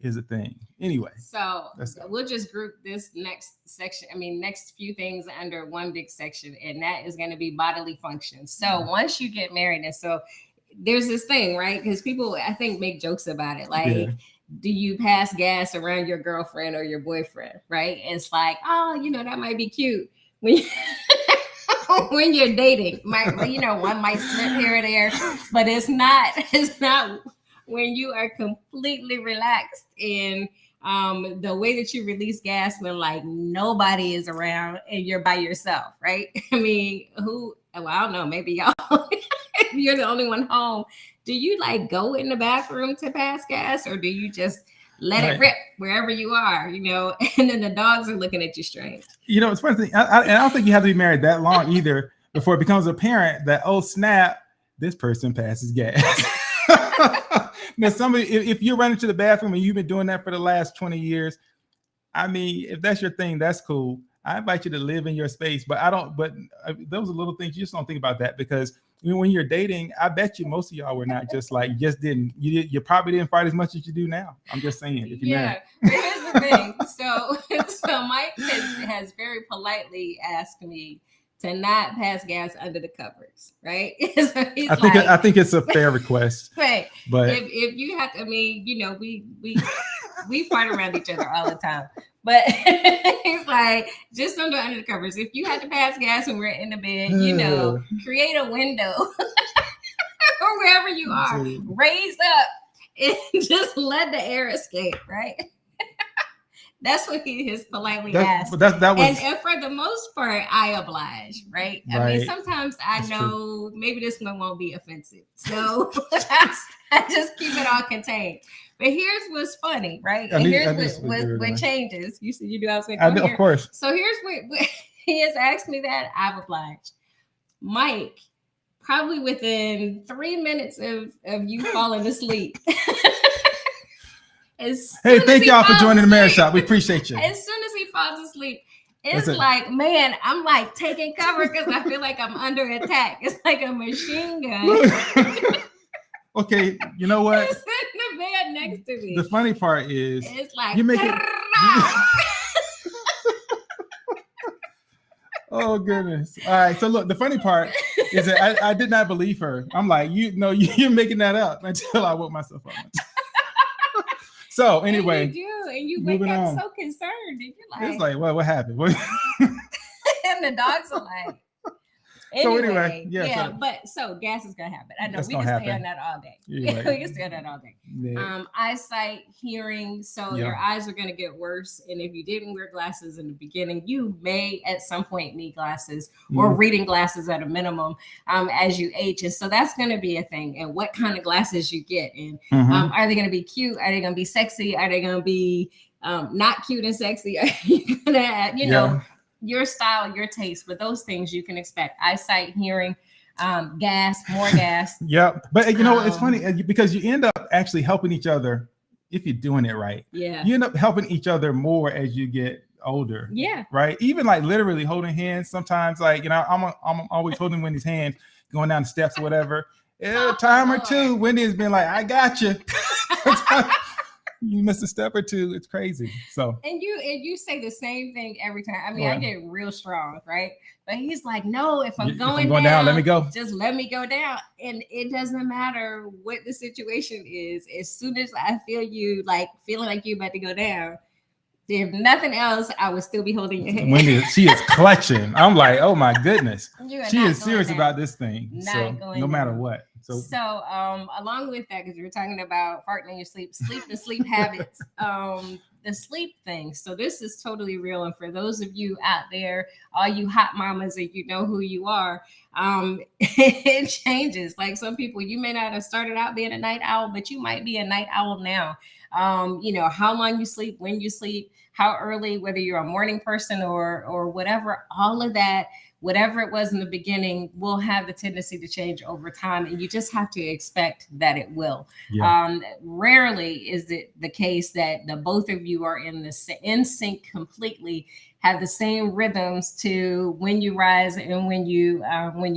is a thing. Anyway, so we'll just group this next few things under one big section, and that is going to be bodily functions. So once you get married, and so there's this thing, right? Because people, I think, make jokes about it. Like, do you pass gas around your girlfriend or your boyfriend, right? It's like, oh, that might be cute when when you're dating. One might slip here or there, but it's not when you are completely relaxed in the way that you release gas when like nobody is around and you're by yourself, right? I mean, I don't know, maybe y'all, if you're the only one home, do you like go in the bathroom to pass gas, or do you just let it rip wherever you are, and then the dogs are looking at you strange? It's funny thing. I don't think you have to be married that long either before it becomes apparent that, oh snap, this person passes gas. Now, if you're running to the bathroom and you've been doing that for the last 20 years, I mean, if that's your thing, that's cool. I invite you to live in your space, but those are little things you just don't think about that, because when you're dating, I bet you most of y'all were not you probably didn't fight as much as you do now. I'm just saying. If you're married. Here's the thing. So Mike has very politely asked me to not pass gas under the covers, right? So I think it's a fair request. Right. But if you have to, we fight around each other all the time. But it's like, just don't do under the covers. If you had to pass gas when we're in the bed, create a window or wherever you are, raise up and just let the air escape, right? That's what he has politely asked. And for the most part, I oblige, right? I mean, sometimes I know maybe this one won't be offensive. So I just keep it all contained. But here's what's funny, right? And here's what changes. You said you do. I was like, of course. So here's what he has asked me that I've obliged. Mike, probably within 3 minutes of you falling asleep. Hey, thank y'all for joining the Marriage Shop. We appreciate you. As soon as he falls asleep, it's like, man, I'm like taking cover because I feel like I'm under attack. It's like a machine gun. Okay, you know what? He's in the bed next to me. The funny part is, it's like, you make it. Oh goodness! All right, so look, the funny part is that I did not believe her. I'm like, you're making that up until I woke myself up. So anyway, and you wake up so concerned, and you're like, it's like, what happened? And the dogs are like. Anyway, so gas is gonna happen. I know we can stay on that all day. We can stay on that all day. Yeah. Eyesight, hearing, so your eyes are gonna get worse. And if you didn't wear glasses in the beginning, you may at some point need glasses or reading glasses at a minimum as you age. And so that's gonna be a thing. And what kind of glasses you get, and are they gonna be cute? Are they gonna be sexy? Are they gonna be not cute and sexy? Are you gonna, your style, your taste, but those things you can expect. Eyesight, hearing, gas, more gas. Yeah. But it's funny because you end up actually helping each other if you're doing it right. Yeah. You end up helping each other more as you get older. Yeah. Right. Even like literally holding hands. Sometimes like, I'm always holding Wendy's hand going down the steps or whatever. A time or two, Wendy has been like, I got you. You miss a step or two, it's crazy. So And you say the same thing every time. I mean, I well, get real strong, right? But he's like, no, if I'm if going, I'm going down, let me go. just let me go down. And it doesn't matter what the situation is. As soon as I feel you like feeling like you're about to go down, if nothing else, I would still be holding your hand. Wendy, she is clutching. I'm like, oh my goodness. You are She not is going serious down. about this thing. Not So going no matter down. what. So Along with that, because you were talking about farting in your sleep and sleep habits, the sleep thing. So this is totally real. And for those of you out there, all you hot mamas, and you know who you are, it changes. Like some people, you may not have started out being a night owl, but you might be a night owl now. How long you sleep, when you sleep, how early, whether you're a morning person or whatever, all of that, whatever it was in the beginning, will have the tendency to change over time. And you just have to expect that it will. yeah. Rarely is it the case that the both of you are in sync completely, have the same rhythms to when you rise and when you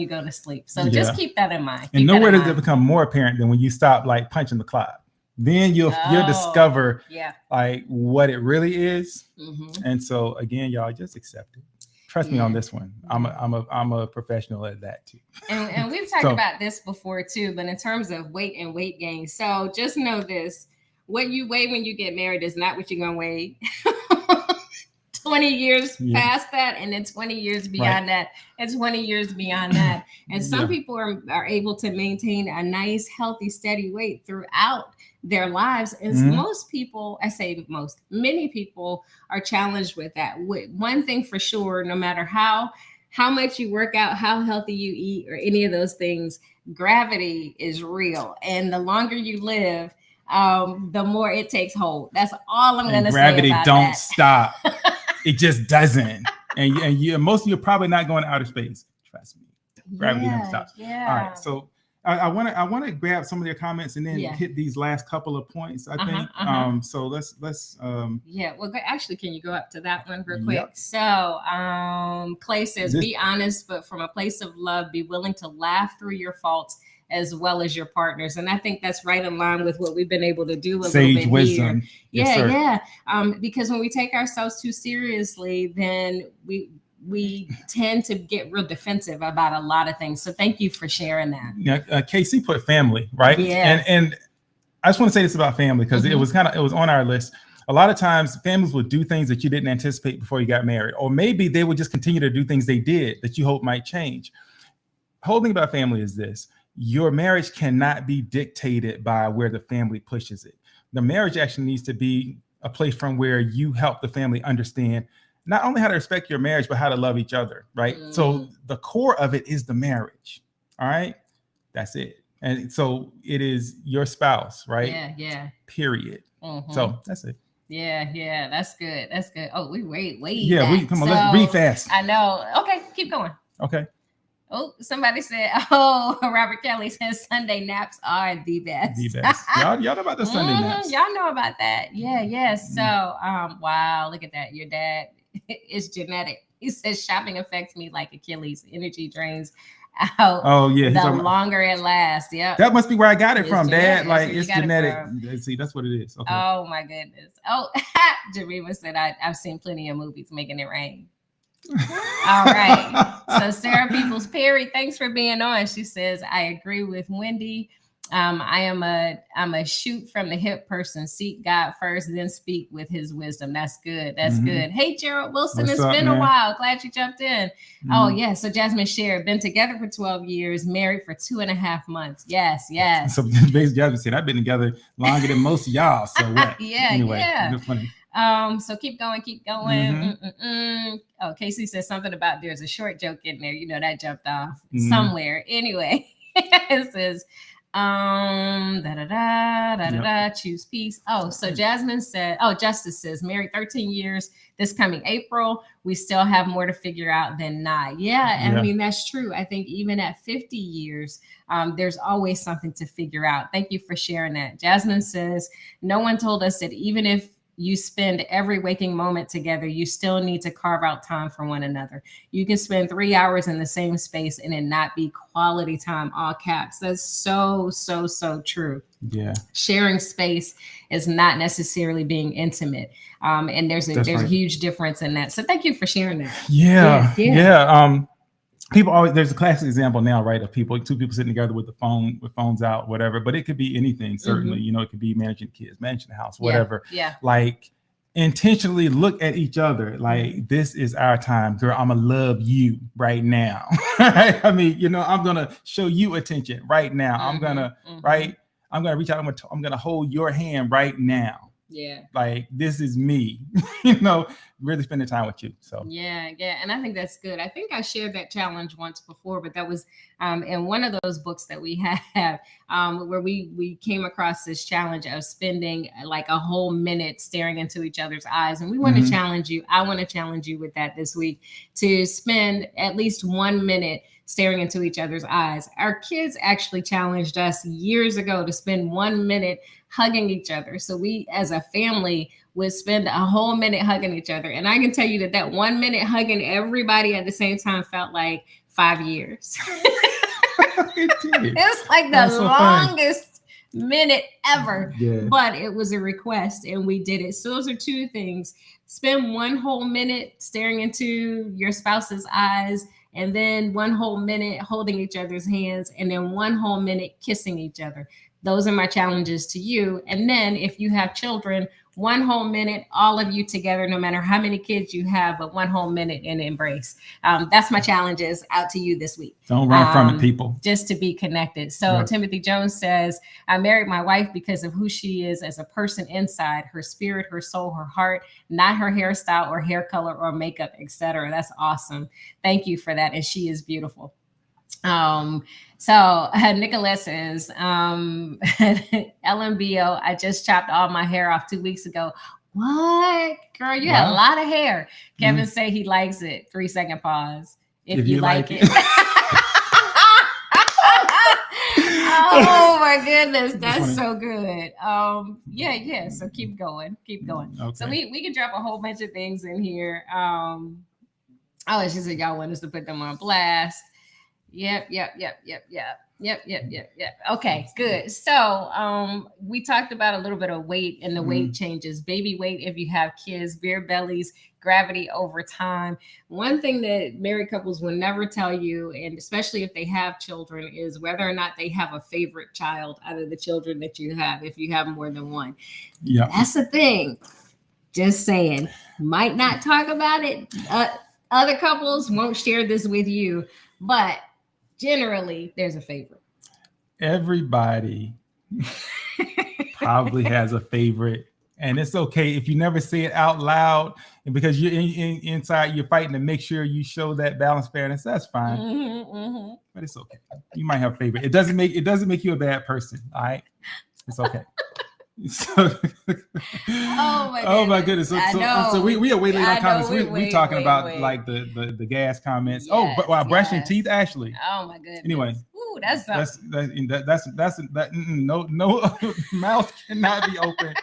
go to sleep. So just Yeah. keep that in mind. And Keep that nowhere in does it mind. become more apparent than when you stop like punching the clock. Then you'll Oh, discover Yeah. like what it really is. Mhm. And so again, y'all just accept it. Trust me on Yeah. this one. I'm a professional at that too. And we've talked So- about this before too, but in terms of weight and weight gain, so just know this: what you weigh when you get married is not what you're gonna weigh 20 years Yeah. past that, and then 20 years beyond that, and 20 years beyond that. And some Yeah. people are able to maintain a nice, healthy, steady weight throughout their lives. And Mhm. most people, I say most, many people are challenged with that. One thing for sure, no matter how much you work out, how healthy you eat, or any of those things, gravity is real. And the longer you live, the more it takes hold. That's all I'm going to say Gravity about don't that. stop. It just doesn't. And you, most of you are probably not going to outer space. Trust me. Gravity never stops. Yeah. All right. So I want to grab some of their comments and then Yeah. hit these last couple of points. I think. So let's. Yeah. Well, actually, can you go up to that one real quick? Yep. So, Clay says, This- be honest, but from a place of love, be willing to laugh through your faults as well as your partners. And I think that's right in line with what we've been able to do a Sage little bit wisdom. here. Yes, sir. Yeah. Because when we take ourselves too seriously, then we tend to get real defensive about a lot of things. So thank you for sharing that. Yeah, Casey put family, right? Yeah. And I just want to say this about family because it Mhm. was on our list. A lot of times families will do things that you didn't anticipate before you got married, or maybe they would just continue to do things they did that you hope might change. Whole thing about family is this: your marriage cannot be dictated by where the family pushes it. The marriage actually needs to be a place from where you help the family understand not only how to respect your marriage, but how to love each other, right? So the core of it is the marriage. All right. That's it. And so it is your spouse, right? Yeah. Period. Mhm. So that's it. Yeah. That's good. That's good. Oh, we wait. Yeah, we come on, let's read fast. I know. Okay, keep going. Okay. Oh, somebody said, Robert Kelly says Sunday naps are the best. The best. Y'all know about the Sunday naps. Y'all know about that. Yeah. So, wow, look at that. Your dad is genetic. He says shopping affects me like Achilles. Energy drains out. Oh yeah. The longer it lasts. Yep. That must be where I got it It's from, genetic. Dad. That's Like where you it's got it genetic. from. See, that's what it is. Okay. Oh my goodness. Oh, Jamima said I've seen plenty of movies making it rain. All right. So Sarah Peoples Perry, thanks for being on. She says, I agree with Wendy. I'm a shoot from the hip person. Seek God first, then speak with his wisdom. That's good. That's good. Hey, Gerald Wilson, What's it's up, been man? a while. Glad you jumped in. Oh, yeah. So Jasmine shared, been together for 12 years, married for 2.5 months. Yes. So basically, Jasmine said, I've been together longer than most of y'all. So what? Anyway, it's funny. So keep going. Oh, Casey says something about there's a short joke in there. You know, that jumped off somewhere. Anyway, it says, choose peace. Oh, so Jasmine said, Justice says, married 13 years this coming April. We still have more to figure out than not. Yeah. I mean, that's true. I think even at 50 years, there's always something to figure out. Thank you for sharing that. Jasmine says, no one told us that even if you spend every waking moment together, you still need to carve out time for one another. You can spend 3 hours in the same space and it not be quality time, all caps. That's so, so, so true. Yeah. Sharing space is not necessarily being intimate. And there's a huge difference in that. So thank you for sharing that. Yeah. People always, there's a classic example now, right, of two people sitting together with phones out, whatever, but it could be anything, certainly. You know, it could be managing kids, managing the house, whatever. Like, intentionally look at each other like, this is our time, girl. I'm gonna love you right now. I mean, you know, I'm gonna show you attention right now. I'm gonna I'm gonna reach out. I'm gonna hold your hand right now. Like, this is me. You know, really spending time with you. So yeah, and I think that's good. I think I shared that challenge once before, but that was in one of those books that we have, where we came across this challenge of spending like a whole minute staring into each other's eyes. And we want to challenge you. I want to challenge you with that this week, to spend at least 1 minute staring into each other's eyes. Our kids actually challenged us years ago to spend 1 minute hugging each other. So we, as a family, would spend a whole minute hugging each other. And I can tell you that 1 minute hugging everybody at the same time felt like 5 years. It's like the longest minute ever. But it was a request and we did it. So those are two things. Spend 1 whole minute staring into your spouse's eyes, and then 1 whole minute holding each other's hands, and then 1 whole minute kissing each other. Those are my challenges to you. And then if you have children, 1 whole minute, all of you together, no matter how many kids you have, but 1 whole minute in embrace. That's my challenges out to you this week. Don't run from it, people. Just to be connected. So Timothy Jones says, I married my wife because of who she is as a person inside, her spirit, her soul, her heart, not her hairstyle or hair color or makeup, etc. That's awesome. Thank you for that. And she is beautiful. So Nicolette says, LMBO, I just chopped all my hair off 2 weeks ago. What? Girl, you had a lot of hair. Kevin say he likes it. 3-second pause. If you like it. Oh my goodness, that's so good. Yeah. So keep going. Okay. So we can drop a whole bunch of things in here. She said y'all want us to put them on blast. Yep. Okay, good. So we talked about a little bit of weight and the weight changes, baby weight if you have kids, beer bellies, gravity over time. One thing that married couples will never tell you, and especially if they have children, is whether or not they have a favorite child out of the children that you have, if you have more than one. Yeah, that's the thing. Just saying. Might not talk about it. Other couples won't share this with you, but generally, there's a favorite. Everybody probably has a favorite, and it's okay if you never say it out loud, and because you're inside, you're fighting to make sure you show that balance, fairness. That's fine, but it's okay. You might have a favorite. It doesn't make you a bad person. All right, it's okay. Oh my goodness! So we are way late on comments. We talking about like the gas comments. Yes, but while brushing teeth, Ashley. Oh my goodness. Anyway, ooh, that's no mouth cannot be open.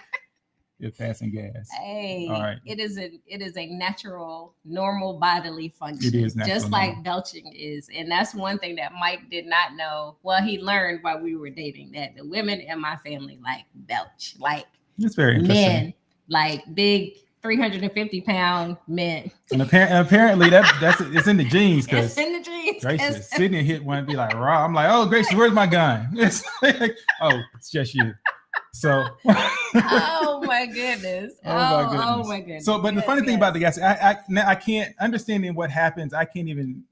You're passing gas. Hey, all right. It is a natural, normal bodily function. It is natural, just like belching is, and that's one thing that Mike did not know. Well, he learned while we were dating that the women in my family like belch, like it's very interesting. Men, like big 350-pound men. And apparently that's it's in the genes, because it's in the genes. Gracious, Sydney hit one and be like, raw. I'm like, oh, Gracious, where's my gun? It's like, oh, it's just you. So oh my goodness. Oh my goodness. So, but the funny thing about the gas, I can't understanding what happens. I can't even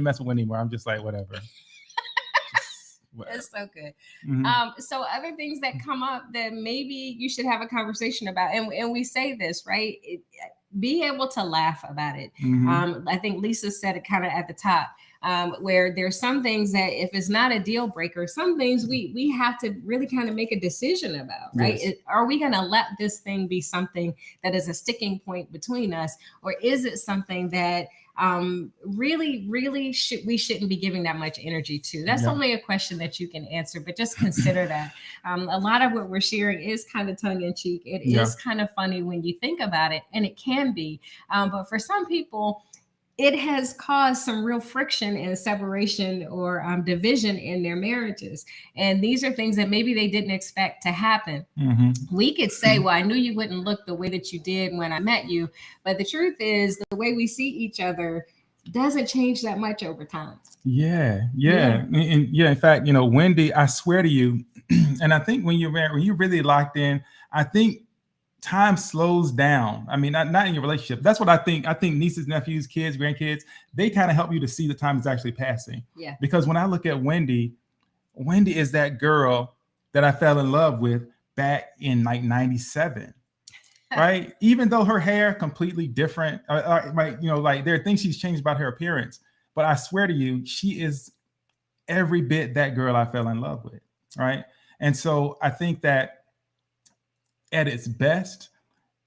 mess with it anymore. I'm just like, whatever. It's so good. So other things that come up that maybe you should have a conversation about, and we say this, right? Be able to laugh about it. I think Lisa said it kind of at the top. where there's some things that if it's not a deal breaker, some things we have to really kind of make a decision about, right? Yes. Are we going to let this thing be something that is a sticking point between us, or is it something that really we shouldn't be giving that much energy to? That's Yeah. only a question that you can answer, but just consider that. A lot of what we're sharing is kind of tongue in cheek. It Yeah. is kind of funny when you think about it, and it can be. But for some people, it has caused some real friction and separation or division in their marriages. And these are things that maybe they didn't expect to happen. Mhm. We could say, well, I knew you wouldn't look the way that you did when I met you. But the truth is, the way we see each other doesn't change that much over time. Yeah. Yeah. And yeah, in fact, Wendy, I swear to you, and I think when you're married, when you're really locked in, I think time slows down. I mean, not in your relationship. That's what I think. I think nieces, nephews, kids, grandkids, they kind of help you to see the time is actually passing. Yeah. Because when I look at Wendy is that girl that I fell in love with back in like 97. Right? Even though her hair completely different, like, like there are things she's changed about her appearance, but I swear to you, she is every bit that girl I fell in love with. Right? And so I think that at its best,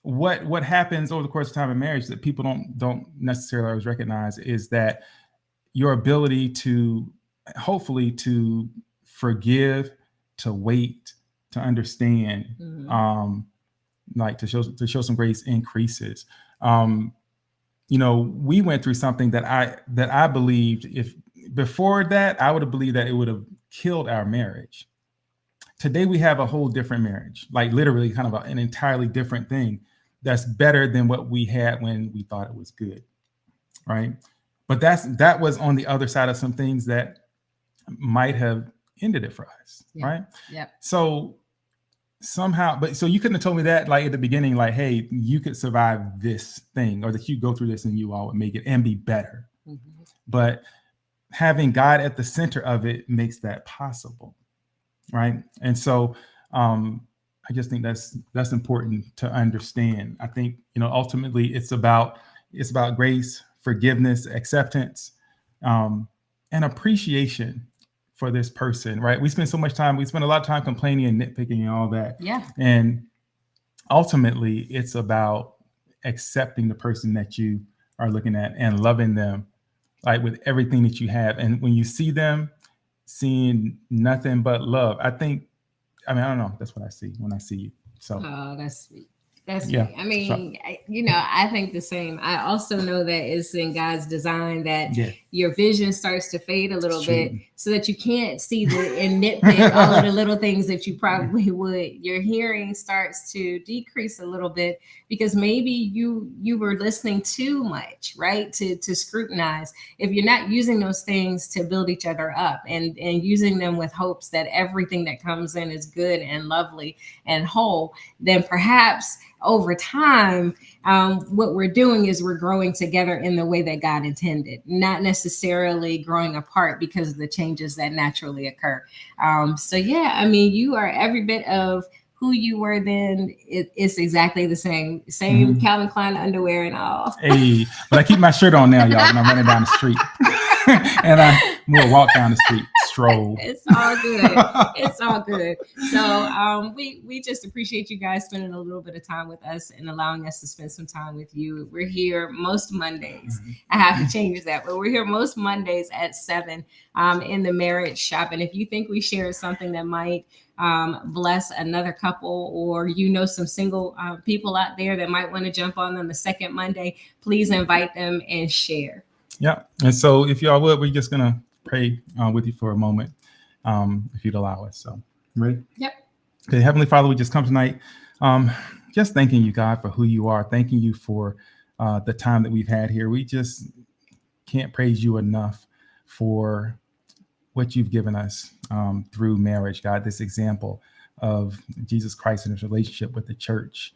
what happens over the course of time in marriage that people don't necessarily always recognize is that your ability to hopefully to forgive, to wait, to understand, like to show some grace increases. We went through something that I believed, if before that I would have believed that it would have killed our marriage. Today we have a whole different marriage, like literally kind of an entirely different thing that's better than what we had when we thought it was good, right? But that was on the other side of some things that might have ended it for us, right? Yeah. So somehow, so you couldn't have told me that like at the beginning, like, hey, you could survive this thing, or that you go through this and you all would make it and be better. Mm-hmm. But having God at the center of it makes that possible. Right. And so I just think that's important to understand. I think, ultimately it's about grace, forgiveness, acceptance, and appreciation for this person. Right. We spend a lot of time complaining and nitpicking and all that. Yeah. And ultimately it's about accepting the person that you are looking at and loving them like with everything that you have. And when you see them, seeing nothing but love. I don't know. That's what I see when I see you. So. Oh, that's sweet. That's sweet. I mean, I think the same. I also know that it's in God's design that your vision starts to fade a little bit so that you can't see and nitpick all of the little things that you probably would. Your hearing starts to decrease a little bit because maybe you were listening too much, right? To scrutinize. If you're not using those things to build each other up and using them with hopes that everything that comes in is good and lovely and whole, then perhaps over time, what we're doing is we're growing together in the way that God intended, not necessarily growing apart because of the changes that naturally occur. You are every bit of who you were then. It's exactly the same mm-hmm. Calvin Klein underwear and all. Hey, but I keep my shirt on now, y'all, when I'm running down the street. And I will walk down the street, stroll. It's all good. It's all good. So we just appreciate you guys spending a little bit of time with us and allowing us to spend some time with you. We're here most Mondays. Mm-hmm. I have to change that, but we're here most Mondays at 7 in the Marriage Shop. And if you think we shared something that might bless another couple, or some single people out there that might want to jump on the second Monday, please invite them and share. Yeah. And so if y'all would, we're just going to pray with you for a moment, if you'd allow us. So, ready? Yep. Okay, Heavenly Father, we just come tonight just thanking you, God, for who you are. Thanking you for the time that we've had here. We just can't praise you enough for what you've given us through marriage, God, this example of Jesus Christ and his relationship with the church.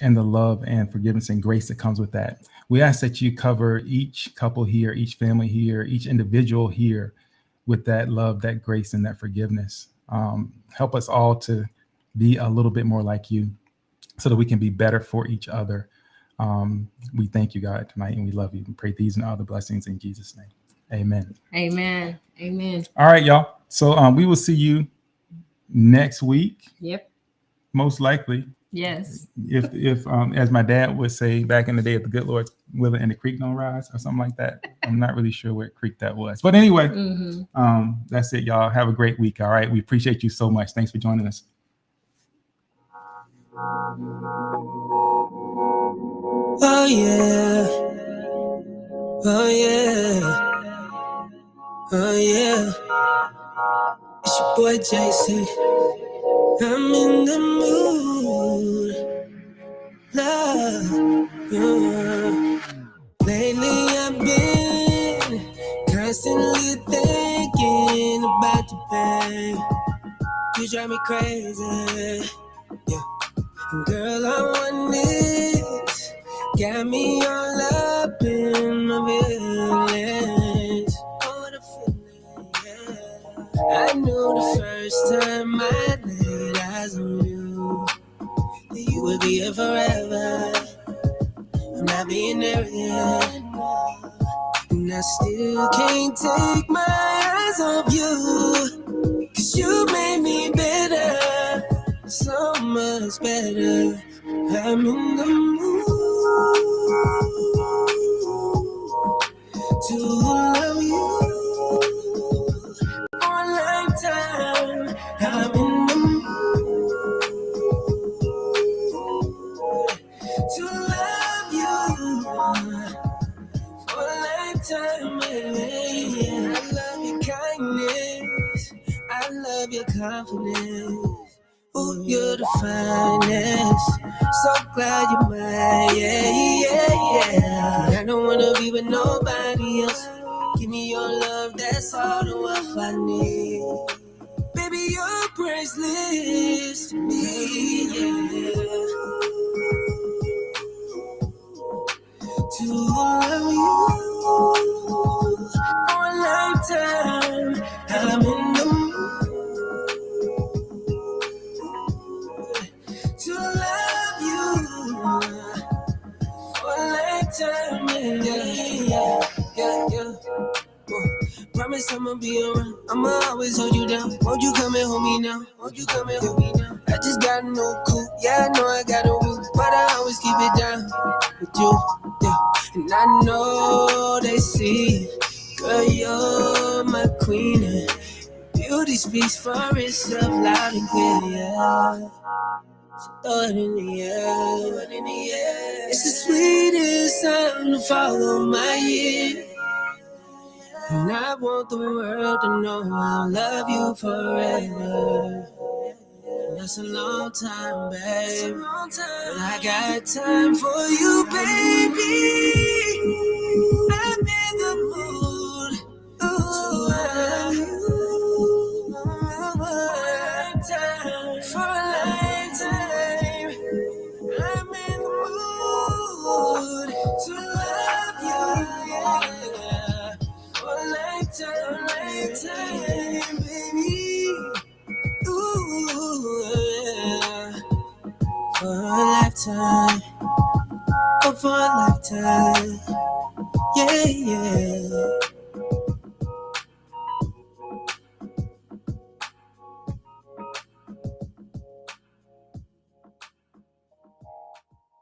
And the love and forgiveness and grace that comes with that. We ask that you cover each couple here, each family here, each individual here with that love, that grace, and that forgiveness. Help us all to be a little bit more like you so that we can be better for each other. We thank you, God, tonight, and we love you. We pray these and other blessings in Jesus' name. Amen. Amen. Amen. All right, y'all. So we will see you next week, Yep. most likely. Yes. If as my dad would say back in the day, if the good Lord's willing and the creek don't rise or something like that. I'm not really sure what creek that was. But anyway, that's it, y'all. Have a great week. All right. We appreciate you so much. Thanks for joining us. Oh yeah. Oh yeah. Oh yeah. It's your boy JC. I'm in the mood. Love. Lately I've been constantly thinking about you, babe. You drive me crazy. Yeah. And girl, I want this. Got me all up in my feelings. Oh, what a feeling, yeah. I knew the first time I laid eyes on you that you would be here forever. I'm not being arrogant, and I still can't take my eyes off you. 'Cause you made me better, so much better. I'm in the mood to love you for a lifetime. I'm in the mood to love you for a lifetime. Yeah. I love your kindness, I love your confidence. Ooh, you're the finest. So glad you're mine. Yeah. I don't wanna be with nobody else. Give me your love, that's all the wealth I need. Baby, you're priceless to me. Yeah. To love you for a lifetime. I'm in the mood to love you for a lifetime. Yeah. Promise I'ma be around. I'ma always hold you down. Won't you come and hold me now? I just got no cool. Yeah, I know I got a roof, but I always keep it down with you. Yeah, and I know they see, girl, you're my queen. And beauty speaks for itself, loud and clear. Yeah. So throw it in the air. It's the sweetest sound to follow my ear. And I want the world to know I'll love you forever. And that's a long time, babe. But I got time for you, baby. I'm in the mood. Ooh, for a lifetime. I'm in the mood to love you, yeah. For a lifetime, baby. Ooh, yeah. For a lifetime. Oh, for a lifetime. Yeah.